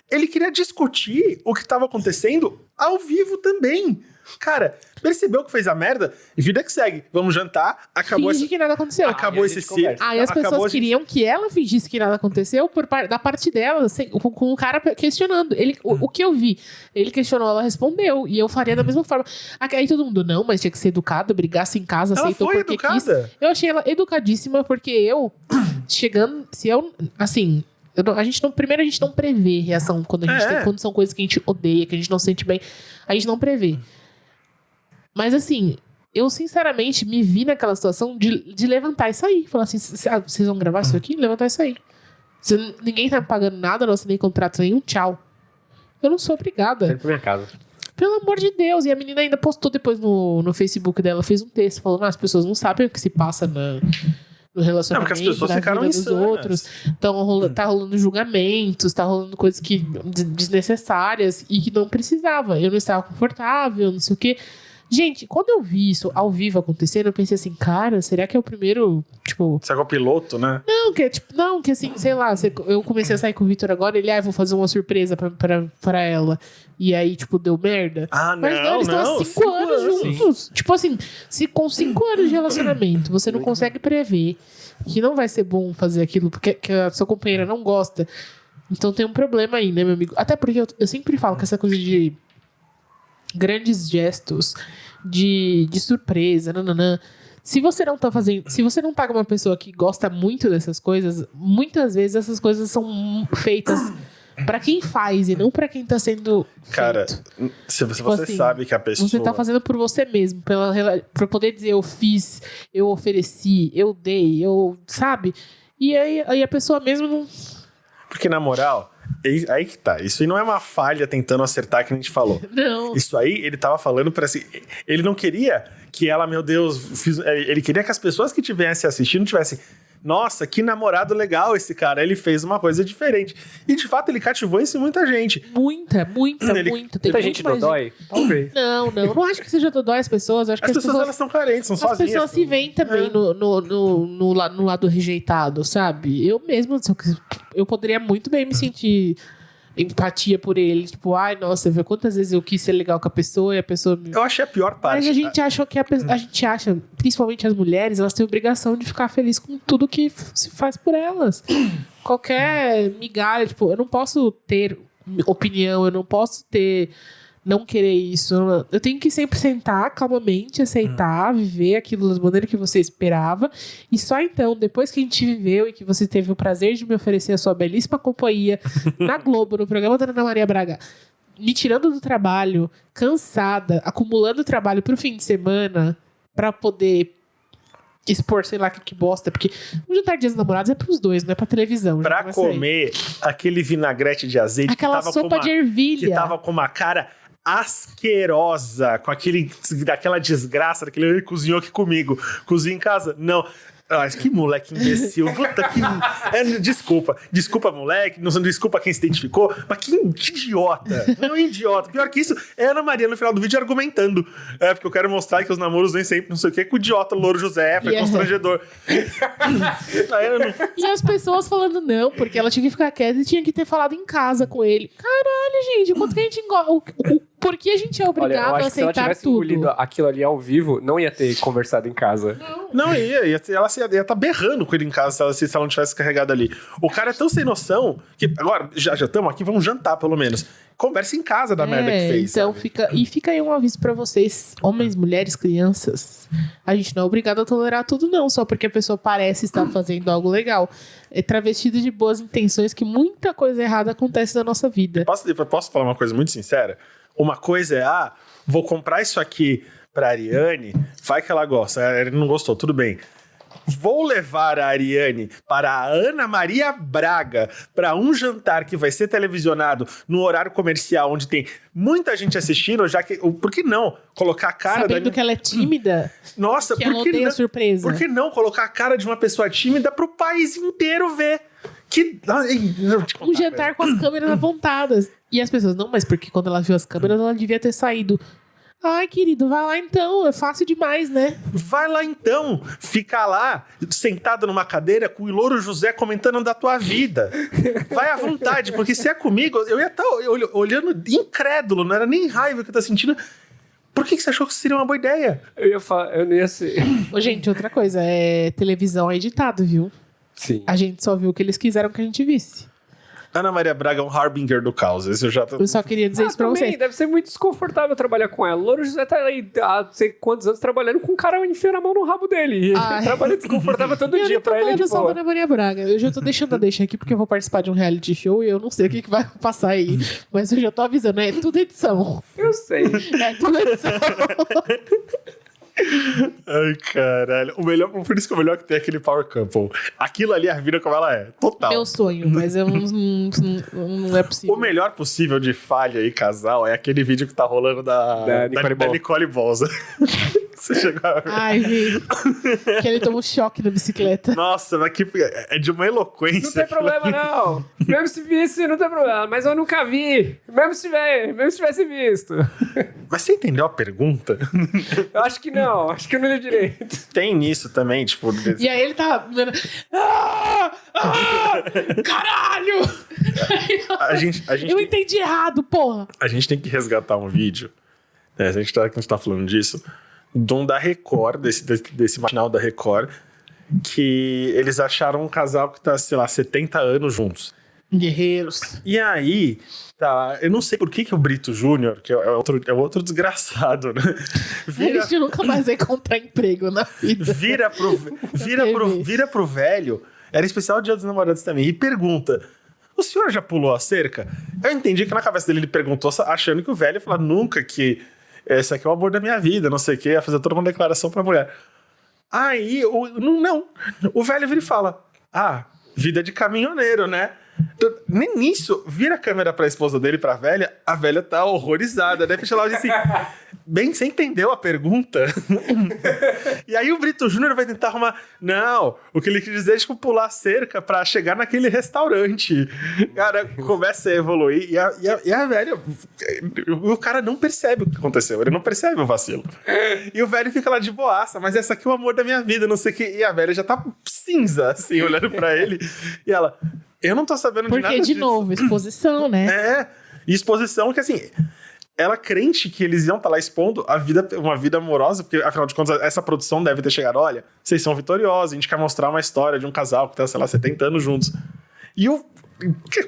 ele queria discutir o que tava acontecendo ao vivo também. Cara, percebeu que fez a merda? E vida que segue. Vamos jantar. Acabou Finge que nada aconteceu. Acabou esse ciclo. Aí as pessoas queriam que ela fingisse que nada aconteceu da parte dela, assim, com o cara questionando. O que eu vi? Ele questionou, ela respondeu. E eu faria da mesma forma. Aí todo mundo, não, mas tinha que ser educado, brigasse em casa, ela aceitou foi porque educada. quis. Eu achei ela educadíssima, porque eu, chegando, se eu, assim... a gente não prevê reação quando quando são coisas que a gente odeia, que a gente não sente bem. A gente não prevê. Mas assim, eu sinceramente me vi naquela situação de levantar e sair. Falar assim, vocês vão gravar isso aqui? Levantar e sair. Ninguém tá me pagando nada, não assinei contrato nenhum, tchau. Eu não sou obrigada. Sai pra minha casa. Pelo amor de Deus. E a menina ainda postou depois no Facebook dela, fez um texto falando, as pessoas não sabem o que se passa no relacionamento, porque as pessoas ficaram dos outros. Tá rolando julgamentos, tá rolando coisas desnecessárias e que não precisava. Eu não estava confortável, não sei o quê. Gente, quando eu vi isso ao vivo acontecendo, eu pensei assim, cara, será que é o primeiro, tipo... Será que é o piloto, né? Não, que assim, sei lá, eu comecei a sair com o Vitor agora, ele, vou fazer uma surpresa pra ela. E aí, tipo, deu merda. Mas não, eles estão há 5 anos juntos. Sim. Tipo assim, se com 5 anos de relacionamento, você não consegue prever que não vai ser bom fazer aquilo, porque que a sua companheira não gosta, então tem um problema aí, né, meu amigo? Até porque eu sempre falo que essa coisa de grandes gestos, de surpresa, se você não tá fazendo, se você não tá com uma pessoa que gosta muito dessas coisas, muitas vezes essas coisas são feitas pra quem faz e não pra quem tá sendo feito. Cara, se você, tipo assim, sabe que a pessoa... Você tá fazendo por você mesmo, pra poder dizer eu fiz, eu ofereci, eu dei, sabe? E aí a pessoa mesmo não... Porque na moral... Aí que tá. Isso aí não é uma falha tentando acertar que a gente falou. Não. Isso aí, ele tava falando pra assim... Ele não queria que ela, meu Deus... Ele queria que as pessoas que estivessem assistindo tivessem... Nossa, que namorado legal esse cara. Ele fez uma coisa diferente. E, de fato, ele cativou isso muita gente. Muita. Tem muita gente dodói? Talvez. Não acho que seja dodói as pessoas. Acho que as pessoas elas são carentes, são sozinhas. As pessoas se veem também no lado rejeitado, sabe? Eu mesmo, eu poderia muito bem me sentir empatia por ele. Tipo, nossa, vê quantas vezes eu quis ser legal com a pessoa e a pessoa... Eu achei a pior parte. Mas a gente acha que a gente acha, principalmente as mulheres, elas têm obrigação de ficar feliz com tudo que se faz por elas. Qualquer migalha, tipo, eu não posso ter opinião, eu não posso não querer isso. Eu tenho que sempre sentar calmamente, aceitar, viver aquilo da maneira que você esperava. E só então, depois que a gente viveu e que você teve o prazer de me oferecer a sua belíssima companhia na Globo, no programa da Ana Maria Braga, me tirando do trabalho, cansada, acumulando trabalho pro fim de semana, pra poder expor, sei lá, que bosta. Porque o jantar de Dia dos Namorados é pros dois, não é pra televisão. Pra comer aquele vinagrete de azeite aquela que tava sopa de ervilha. Que tava com uma cara asquerosa, com aquela desgraça daquele cozinhou aqui comigo, cozinha em casa. Não, Ah, que moleque imbecil. Puta que. Desculpa, moleque. Não desculpa quem se identificou. Mas que idiota. Não é um idiota. Pior que isso, é a Ana Maria no final do vídeo argumentando. Porque eu quero mostrar que os namoros nem sempre não sei o que, com o idiota Louro José foi constrangedor. E as pessoas falando não, porque ela tinha que ficar quieta e tinha que ter falado em casa com ele. Caralho, gente, quanto que a gente engorda. Por que a gente é obrigado a aceitar tudo? Se ela tivesse engolido aquilo ali ao vivo, não ia ter conversado em casa. Não ia. Ela ia estar berrando com ele em casa se ela não tivesse carregado ali. O cara é tão sem noção que agora, já estamos aqui, vamos jantar pelo menos. Conversa em casa da merda que fez. Então fica aí um aviso pra vocês, homens, mulheres, crianças. A gente não é obrigado a tolerar tudo não, só porque a pessoa parece estar fazendo algo legal. É travestido de boas intenções que muita coisa errada acontece na nossa vida. Posso falar uma coisa muito sincera? Uma coisa é, vou comprar isso aqui pra Ariane, vai que ela gosta, ela não gostou, tudo bem. Vou levar a Ariane para a Ana Maria Braga para um jantar que vai ser televisionado no horário comercial, onde tem muita gente assistindo, já que... Por que não colocar a cara... Sabendo que ela é tímida? Nossa, que ela odeia a surpresa. Por que não colocar a cara de uma pessoa tímida pro país inteiro ver? Um jantar com as câmeras apontadas. E as pessoas, não, mas porque quando ela viu as câmeras, ela devia ter saído. Ai, querido, vai lá então, é fácil demais, né? Vai lá então, fica lá, sentado numa cadeira com o Louro José comentando da tua vida. Vai à vontade, porque se é comigo, eu ia estar olhando incrédulo, não era nem raiva que eu tô sentindo. Por que você achou que seria uma boa ideia? Eu não ia ser. Ô, gente, outra coisa, televisão é editado, viu? Sim. A gente só viu o que eles quiseram que a gente visse. Ana Maria Braga é um harbinger do caos. Eu só queria dizer isso pra vocês. Deve ser muito desconfortável trabalhar com ela. O Louro José tá aí há sei quantos anos trabalhando com um cara enfiando a mão no rabo dele. Ele trabalha desconfortável todo dia pra ele. Eu só da Ana Maria Braga. Eu já tô deixando a deixa aqui porque eu vou participar de um reality show e eu não sei o que vai passar aí. Mas eu já tô avisando, é tudo edição. Eu sei. É tudo edição. Ai, caralho. Por isso que o melhor que tem é aquele Power Couple. Aquilo ali, a vida como ela é. Total. Meu sonho, mas não é possível. O melhor possível de falha e casal é aquele vídeo que tá rolando da Nicole Bolsa. Você chegou a ver? Ai, vi. Que ele toma um choque na bicicleta. Nossa, mas é de uma eloquência. Não tem problema, não. Mesmo se visse, não tem problema. Mas eu nunca vi. Mesmo se tivesse visto. Mas você entendeu a pergunta? Eu acho que não. Acho que eu não li direito. Tem nisso também, tipo... E aí ele tá... caralho! Eu entendi errado, porra. A gente tem que resgatar um vídeo. A gente tá falando disso. Da Record, desse matinal da Record, que eles acharam um casal que tá, sei lá, 70 anos juntos. Guerreiros. E aí, eu não sei por que o Brito Júnior, que é outro desgraçado, né? A gente nunca mais vai encontrar emprego na vida. Vira pro velho, era especial Dia dos Namorados também, e pergunta: o senhor já pulou a cerca? Eu entendi que na cabeça dele ele perguntou achando que o velho ia falar nunca que esse aqui é o amor da minha vida, não sei o que, ia fazer toda uma declaração pra mulher. Aí, não. O velho vira e fala: vida de caminhoneiro, né? Nem nisso, vira a câmera pra esposa dele, pra velha, a velha tá horrorizada, né? Fecha lá e assim, bem, você entendeu a pergunta? E aí o Brito Júnior vai tentar arrumar, não, o que ele quer dizer é, tipo, pular a cerca pra chegar naquele restaurante. Cara, começa a evoluir e a velha, o cara não percebe o que aconteceu, ele não percebe o vacilo. E o velho fica lá de boaça, mas essa aqui é o amor da minha vida, não sei o que, e a velha já tá cinza, assim, olhando pra ele, e ela... Eu não tô sabendo de nada Porque, de novo, exposição, né? E exposição que, assim, ela crente que eles iam estar lá expondo uma vida amorosa, porque, afinal de contas, essa produção deve ter chegado, olha, vocês são vitoriosos, a gente quer mostrar uma história de um casal que tá, sei lá, 70 anos juntos. E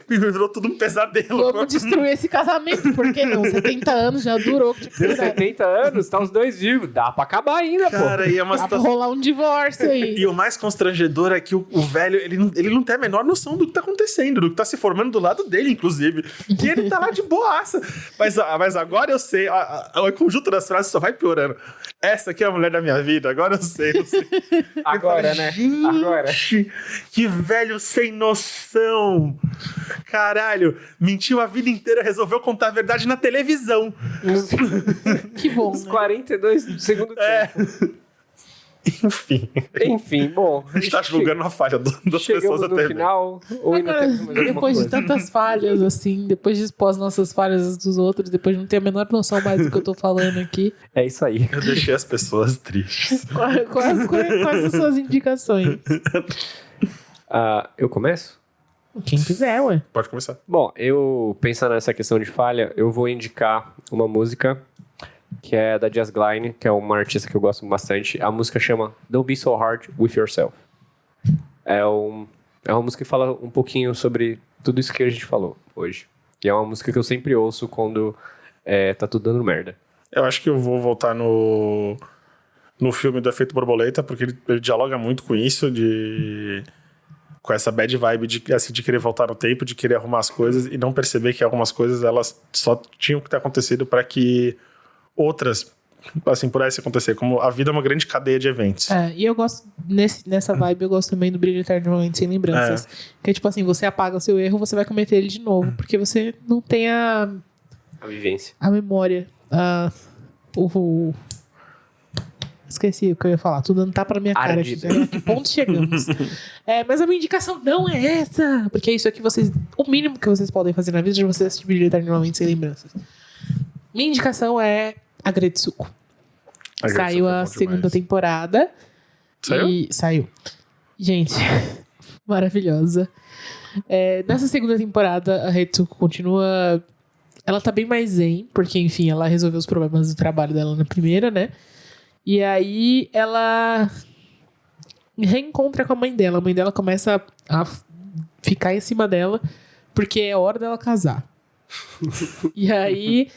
virou tudo um pesadelo. Vamos destruir esse casamento, por que não? 70 anos já durou. Deu 70 anos, tá os dois vivos. Dá pra acabar ainda, cara, pô. E é uma dá pra rolar um divórcio aí. E o mais constrangedor é que o velho, ele não tem a menor noção do que tá acontecendo, do que tá se formando do lado dele, inclusive. E ele tá lá de boaça. Mas agora eu sei, o conjunto das frases só vai piorando. Essa aqui é a mulher da minha vida, agora eu sei. Agora, né? Agora. Que velho sem noção. Caralho, mentiu a vida inteira, resolveu contar a verdade na televisão. Que bom, Os né? 42 do segundo tempo. Enfim, bom. A gente tá julgando a falha das pessoas Chegamos no até final. Ou ainda Agora, temos mais alguma depois de coisa? tantas falhas, assim, depois de expor as nossas falhas dos outros, depois de não ter a menor noção mais do que eu tô falando aqui, É isso aí. Eu deixei as pessoas tristes. quais as suas indicações? Eu começo? Quem quiser, ué. Pode começar. Bom, eu pensando nessa questão de falha, eu vou indicar uma música que é da Jazz Glein, que é uma artista que eu gosto bastante. A música chama Don't Be So Hard With Yourself. É uma música que fala um pouquinho sobre tudo isso que a gente falou hoje. E é uma música que eu sempre ouço quando tá tudo dando merda. Eu acho que eu vou voltar no filme do Efeito Borboleta, porque ele dialoga muito com isso, com essa bad vibe de querer voltar no tempo, de querer arrumar as coisas e não perceber que algumas coisas elas só tinham que ter acontecido para que outras, assim, pudessem acontecer. Como a vida é uma grande cadeia de eventos. E eu gosto, nessa vibe, eu gosto também do Brilho Eterno de um Momento Sem Lembranças. Que é tipo assim, você apaga o seu erro, você vai cometer ele de novo, porque você não tem a vivência. A memória. Esqueci o que eu ia falar. Tudo dando tapa na minha cara aqui. A que ponto chegamos? Mas a minha indicação não é essa. Porque é isso aqui o mínimo que vocês podem fazer na vida é vocês assistir Brilho Eterno de um Momento Sem Lembranças. Minha indicação é Agretsuko. Saiu a segunda temporada. Saiu. Gente, maravilhosa. Nessa segunda temporada, a Retsuko continua... Ela tá bem mais zen, porque, enfim, ela resolveu os problemas do trabalho dela na primeira, né? E aí, ela reencontra com a mãe dela. A mãe dela começa a ficar em cima dela, porque é hora dela casar. E aí,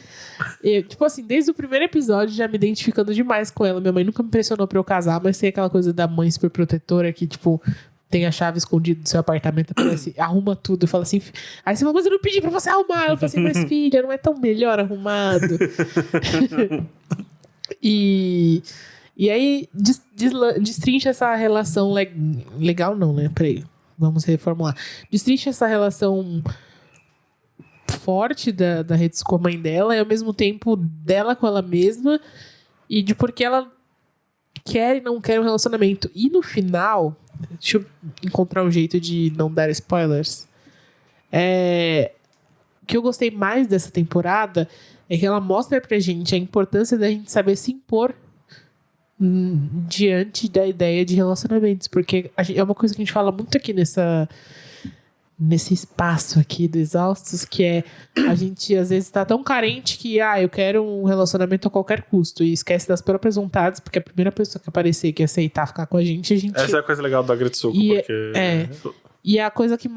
tipo assim, desde o primeiro episódio já me identificando demais com ela. Minha mãe nunca me pressionou pra eu casar, mas tem aquela coisa da mãe super protetora que, tipo, tem a chave escondida do seu apartamento, aparece, arruma tudo e fala assim. Aí você fala, mas eu não pedi pra você arrumar. Ela fala assim, mas filha, não é tão melhor arrumado. E aí destrincha essa relação legal, não, né? Peraí, vamos reformular. Destrincha essa relação forte da Retsuko com a mãe dela e ao mesmo tempo dela com ela mesma e de porque ela quer e não quer um relacionamento. E no final, deixa eu encontrar um jeito de não dar spoilers. O que eu gostei mais dessa temporada é que ela mostra pra gente a importância da gente saber se impor diante da ideia de relacionamentos. Porque é uma coisa que a gente fala muito aqui nesse espaço aqui do Exaustos, que é a gente às vezes tá tão carente que eu quero um relacionamento a qualquer custo e esquece das próprias vontades, porque a primeira pessoa que aparecer que aceitar ficar com a gente essa é a coisa legal da Agretsuko, porque e a coisa que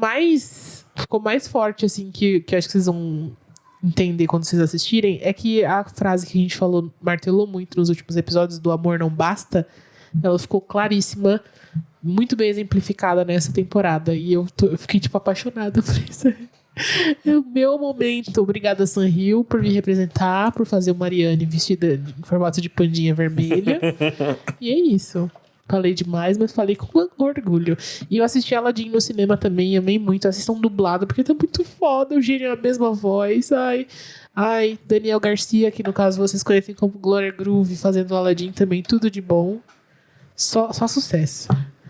ficou mais forte, assim, que eu acho que vocês vão entender quando vocês assistirem, é que a frase que a gente martelou muito nos últimos episódios do amor não basta, ela ficou claríssima, muito bem exemplificada nessa temporada. E eu fiquei, tipo, apaixonada por isso. É o meu momento. Obrigada, Sanrio, por me representar, por fazer o Mariane vestida em formato de pandinha vermelha. E é isso. Falei demais, mas falei com orgulho. E eu assisti Aladdin no cinema também, amei muito. Assistam dublado, porque tá muito foda. O gênio é a mesma voz. Ai, Daniel Garcia, que no caso vocês conhecem como Gloria Groove, fazendo Aladdin também, tudo de bom. Só sucesso.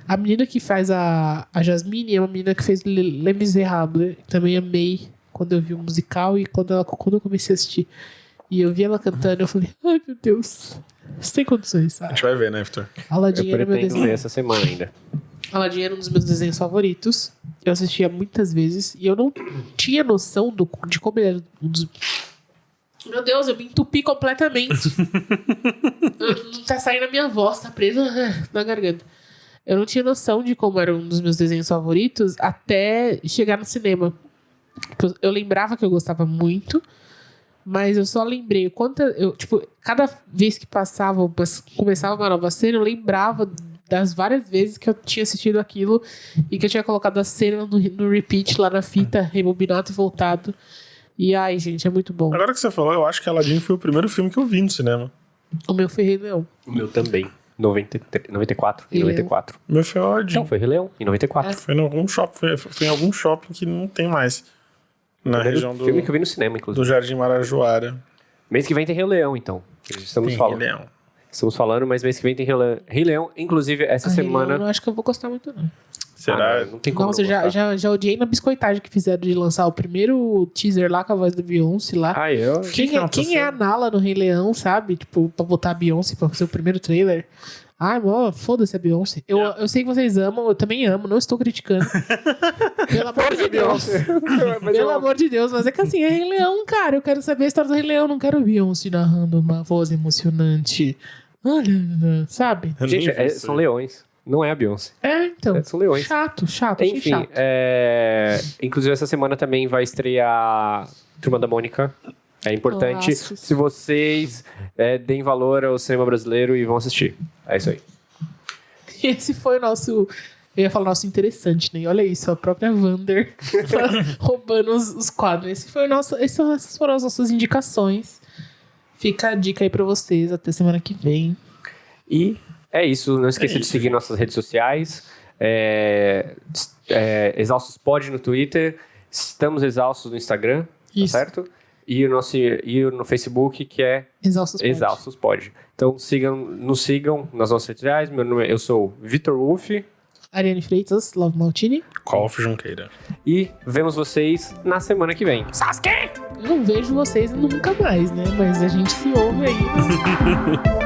A menina que faz a Jasmine é uma menina que fez Les Miserables. Também amei quando eu vi o musical e quando eu comecei a assistir. E eu vi ela cantando, eu falei, ai meu Deus, sem condições, sabe? A gente vai ver, né, Vitor? Aladdin era meu desenho. Ver essa semana ainda. Aladdin era um dos meus desenhos favoritos. Eu assistia muitas vezes e eu não tinha noção de como ele era um dos... Meu Deus, eu me entupi completamente. Não tá saindo a minha voz, tá presa na garganta. Eu não tinha noção de como era um dos meus desenhos favoritos até chegar no cinema. Eu lembrava que eu gostava muito, mas eu só lembrei cada vez que começava uma nova cena, eu lembrava das várias vezes que eu tinha assistido aquilo e que eu tinha colocado a cena no repeat lá na fita, rebobinado e voltado. E ai, gente, é muito bom. Agora que você falou, eu acho que Aladdin foi o primeiro filme que eu vi no cinema. O meu foi Rei Leão. O meu também. 94. Em 94. O meu foi Aladdin. Não, foi Rei Leão, em 94. Foi em algum shopping, foi em algum shopping que não tem mais. Na região do... filme que eu vi no cinema, inclusive. Do Jardim Marajoara. Mês que vem tem Rei Leão, então. Estamos falando. Rei Leão. estamos falando, mas mês que vem tem Rei Leão. Inclusive, essa semana... Eu não acho que eu vou gostar muito, não. Será? Não tem como Nossa, não gostar. já odiei na biscoitagem que fizeram de lançar o primeiro teaser lá com a voz da Beyoncé lá. Quem é a Nala no Rei Leão, sabe? Tipo, pra botar a Beyoncé pra fazer o primeiro trailer. Ai, mó, foda-se a Beyoncé. Eu sei que vocês amam, eu também amo, não estou criticando. Pelo amor de Deus. Pelo amor de Deus, mas é que assim, é Rei Leão, cara. Eu quero saber a história do Rei Leão, não quero Beyoncé narrando uma voz emocionante. Olha, sabe? Gente, são leões. Não é a Beyoncé. Então. São leões. Chato. Enfim, chato. Inclusive essa semana também vai estrear Turma da Mônica. É importante Nossa. se vocês deem valor ao cinema brasileiro e vão assistir. É isso aí. Esse foi o nosso... Eu ia falar nosso interessante, né? E olha isso, a própria Wander roubando os quadros. Essas foram as nossas indicações. Fica a dica aí pra vocês. Até semana que vem. E é isso. Não esqueça de seguir nossas redes sociais. Exaustos Pod no Twitter. Estamos Exaustos no Instagram. Isso. Tá certo? E no Facebook, que é Exaustos Pod. Então nos sigam nas nossas redes sociais. Eu sou Vitor Wolff. Ariane Freitas, Love Maltini. Colf Junqueira. E vemos vocês na semana que vem. Eu não vejo vocês nunca mais, né? Mas a gente se ouve aí.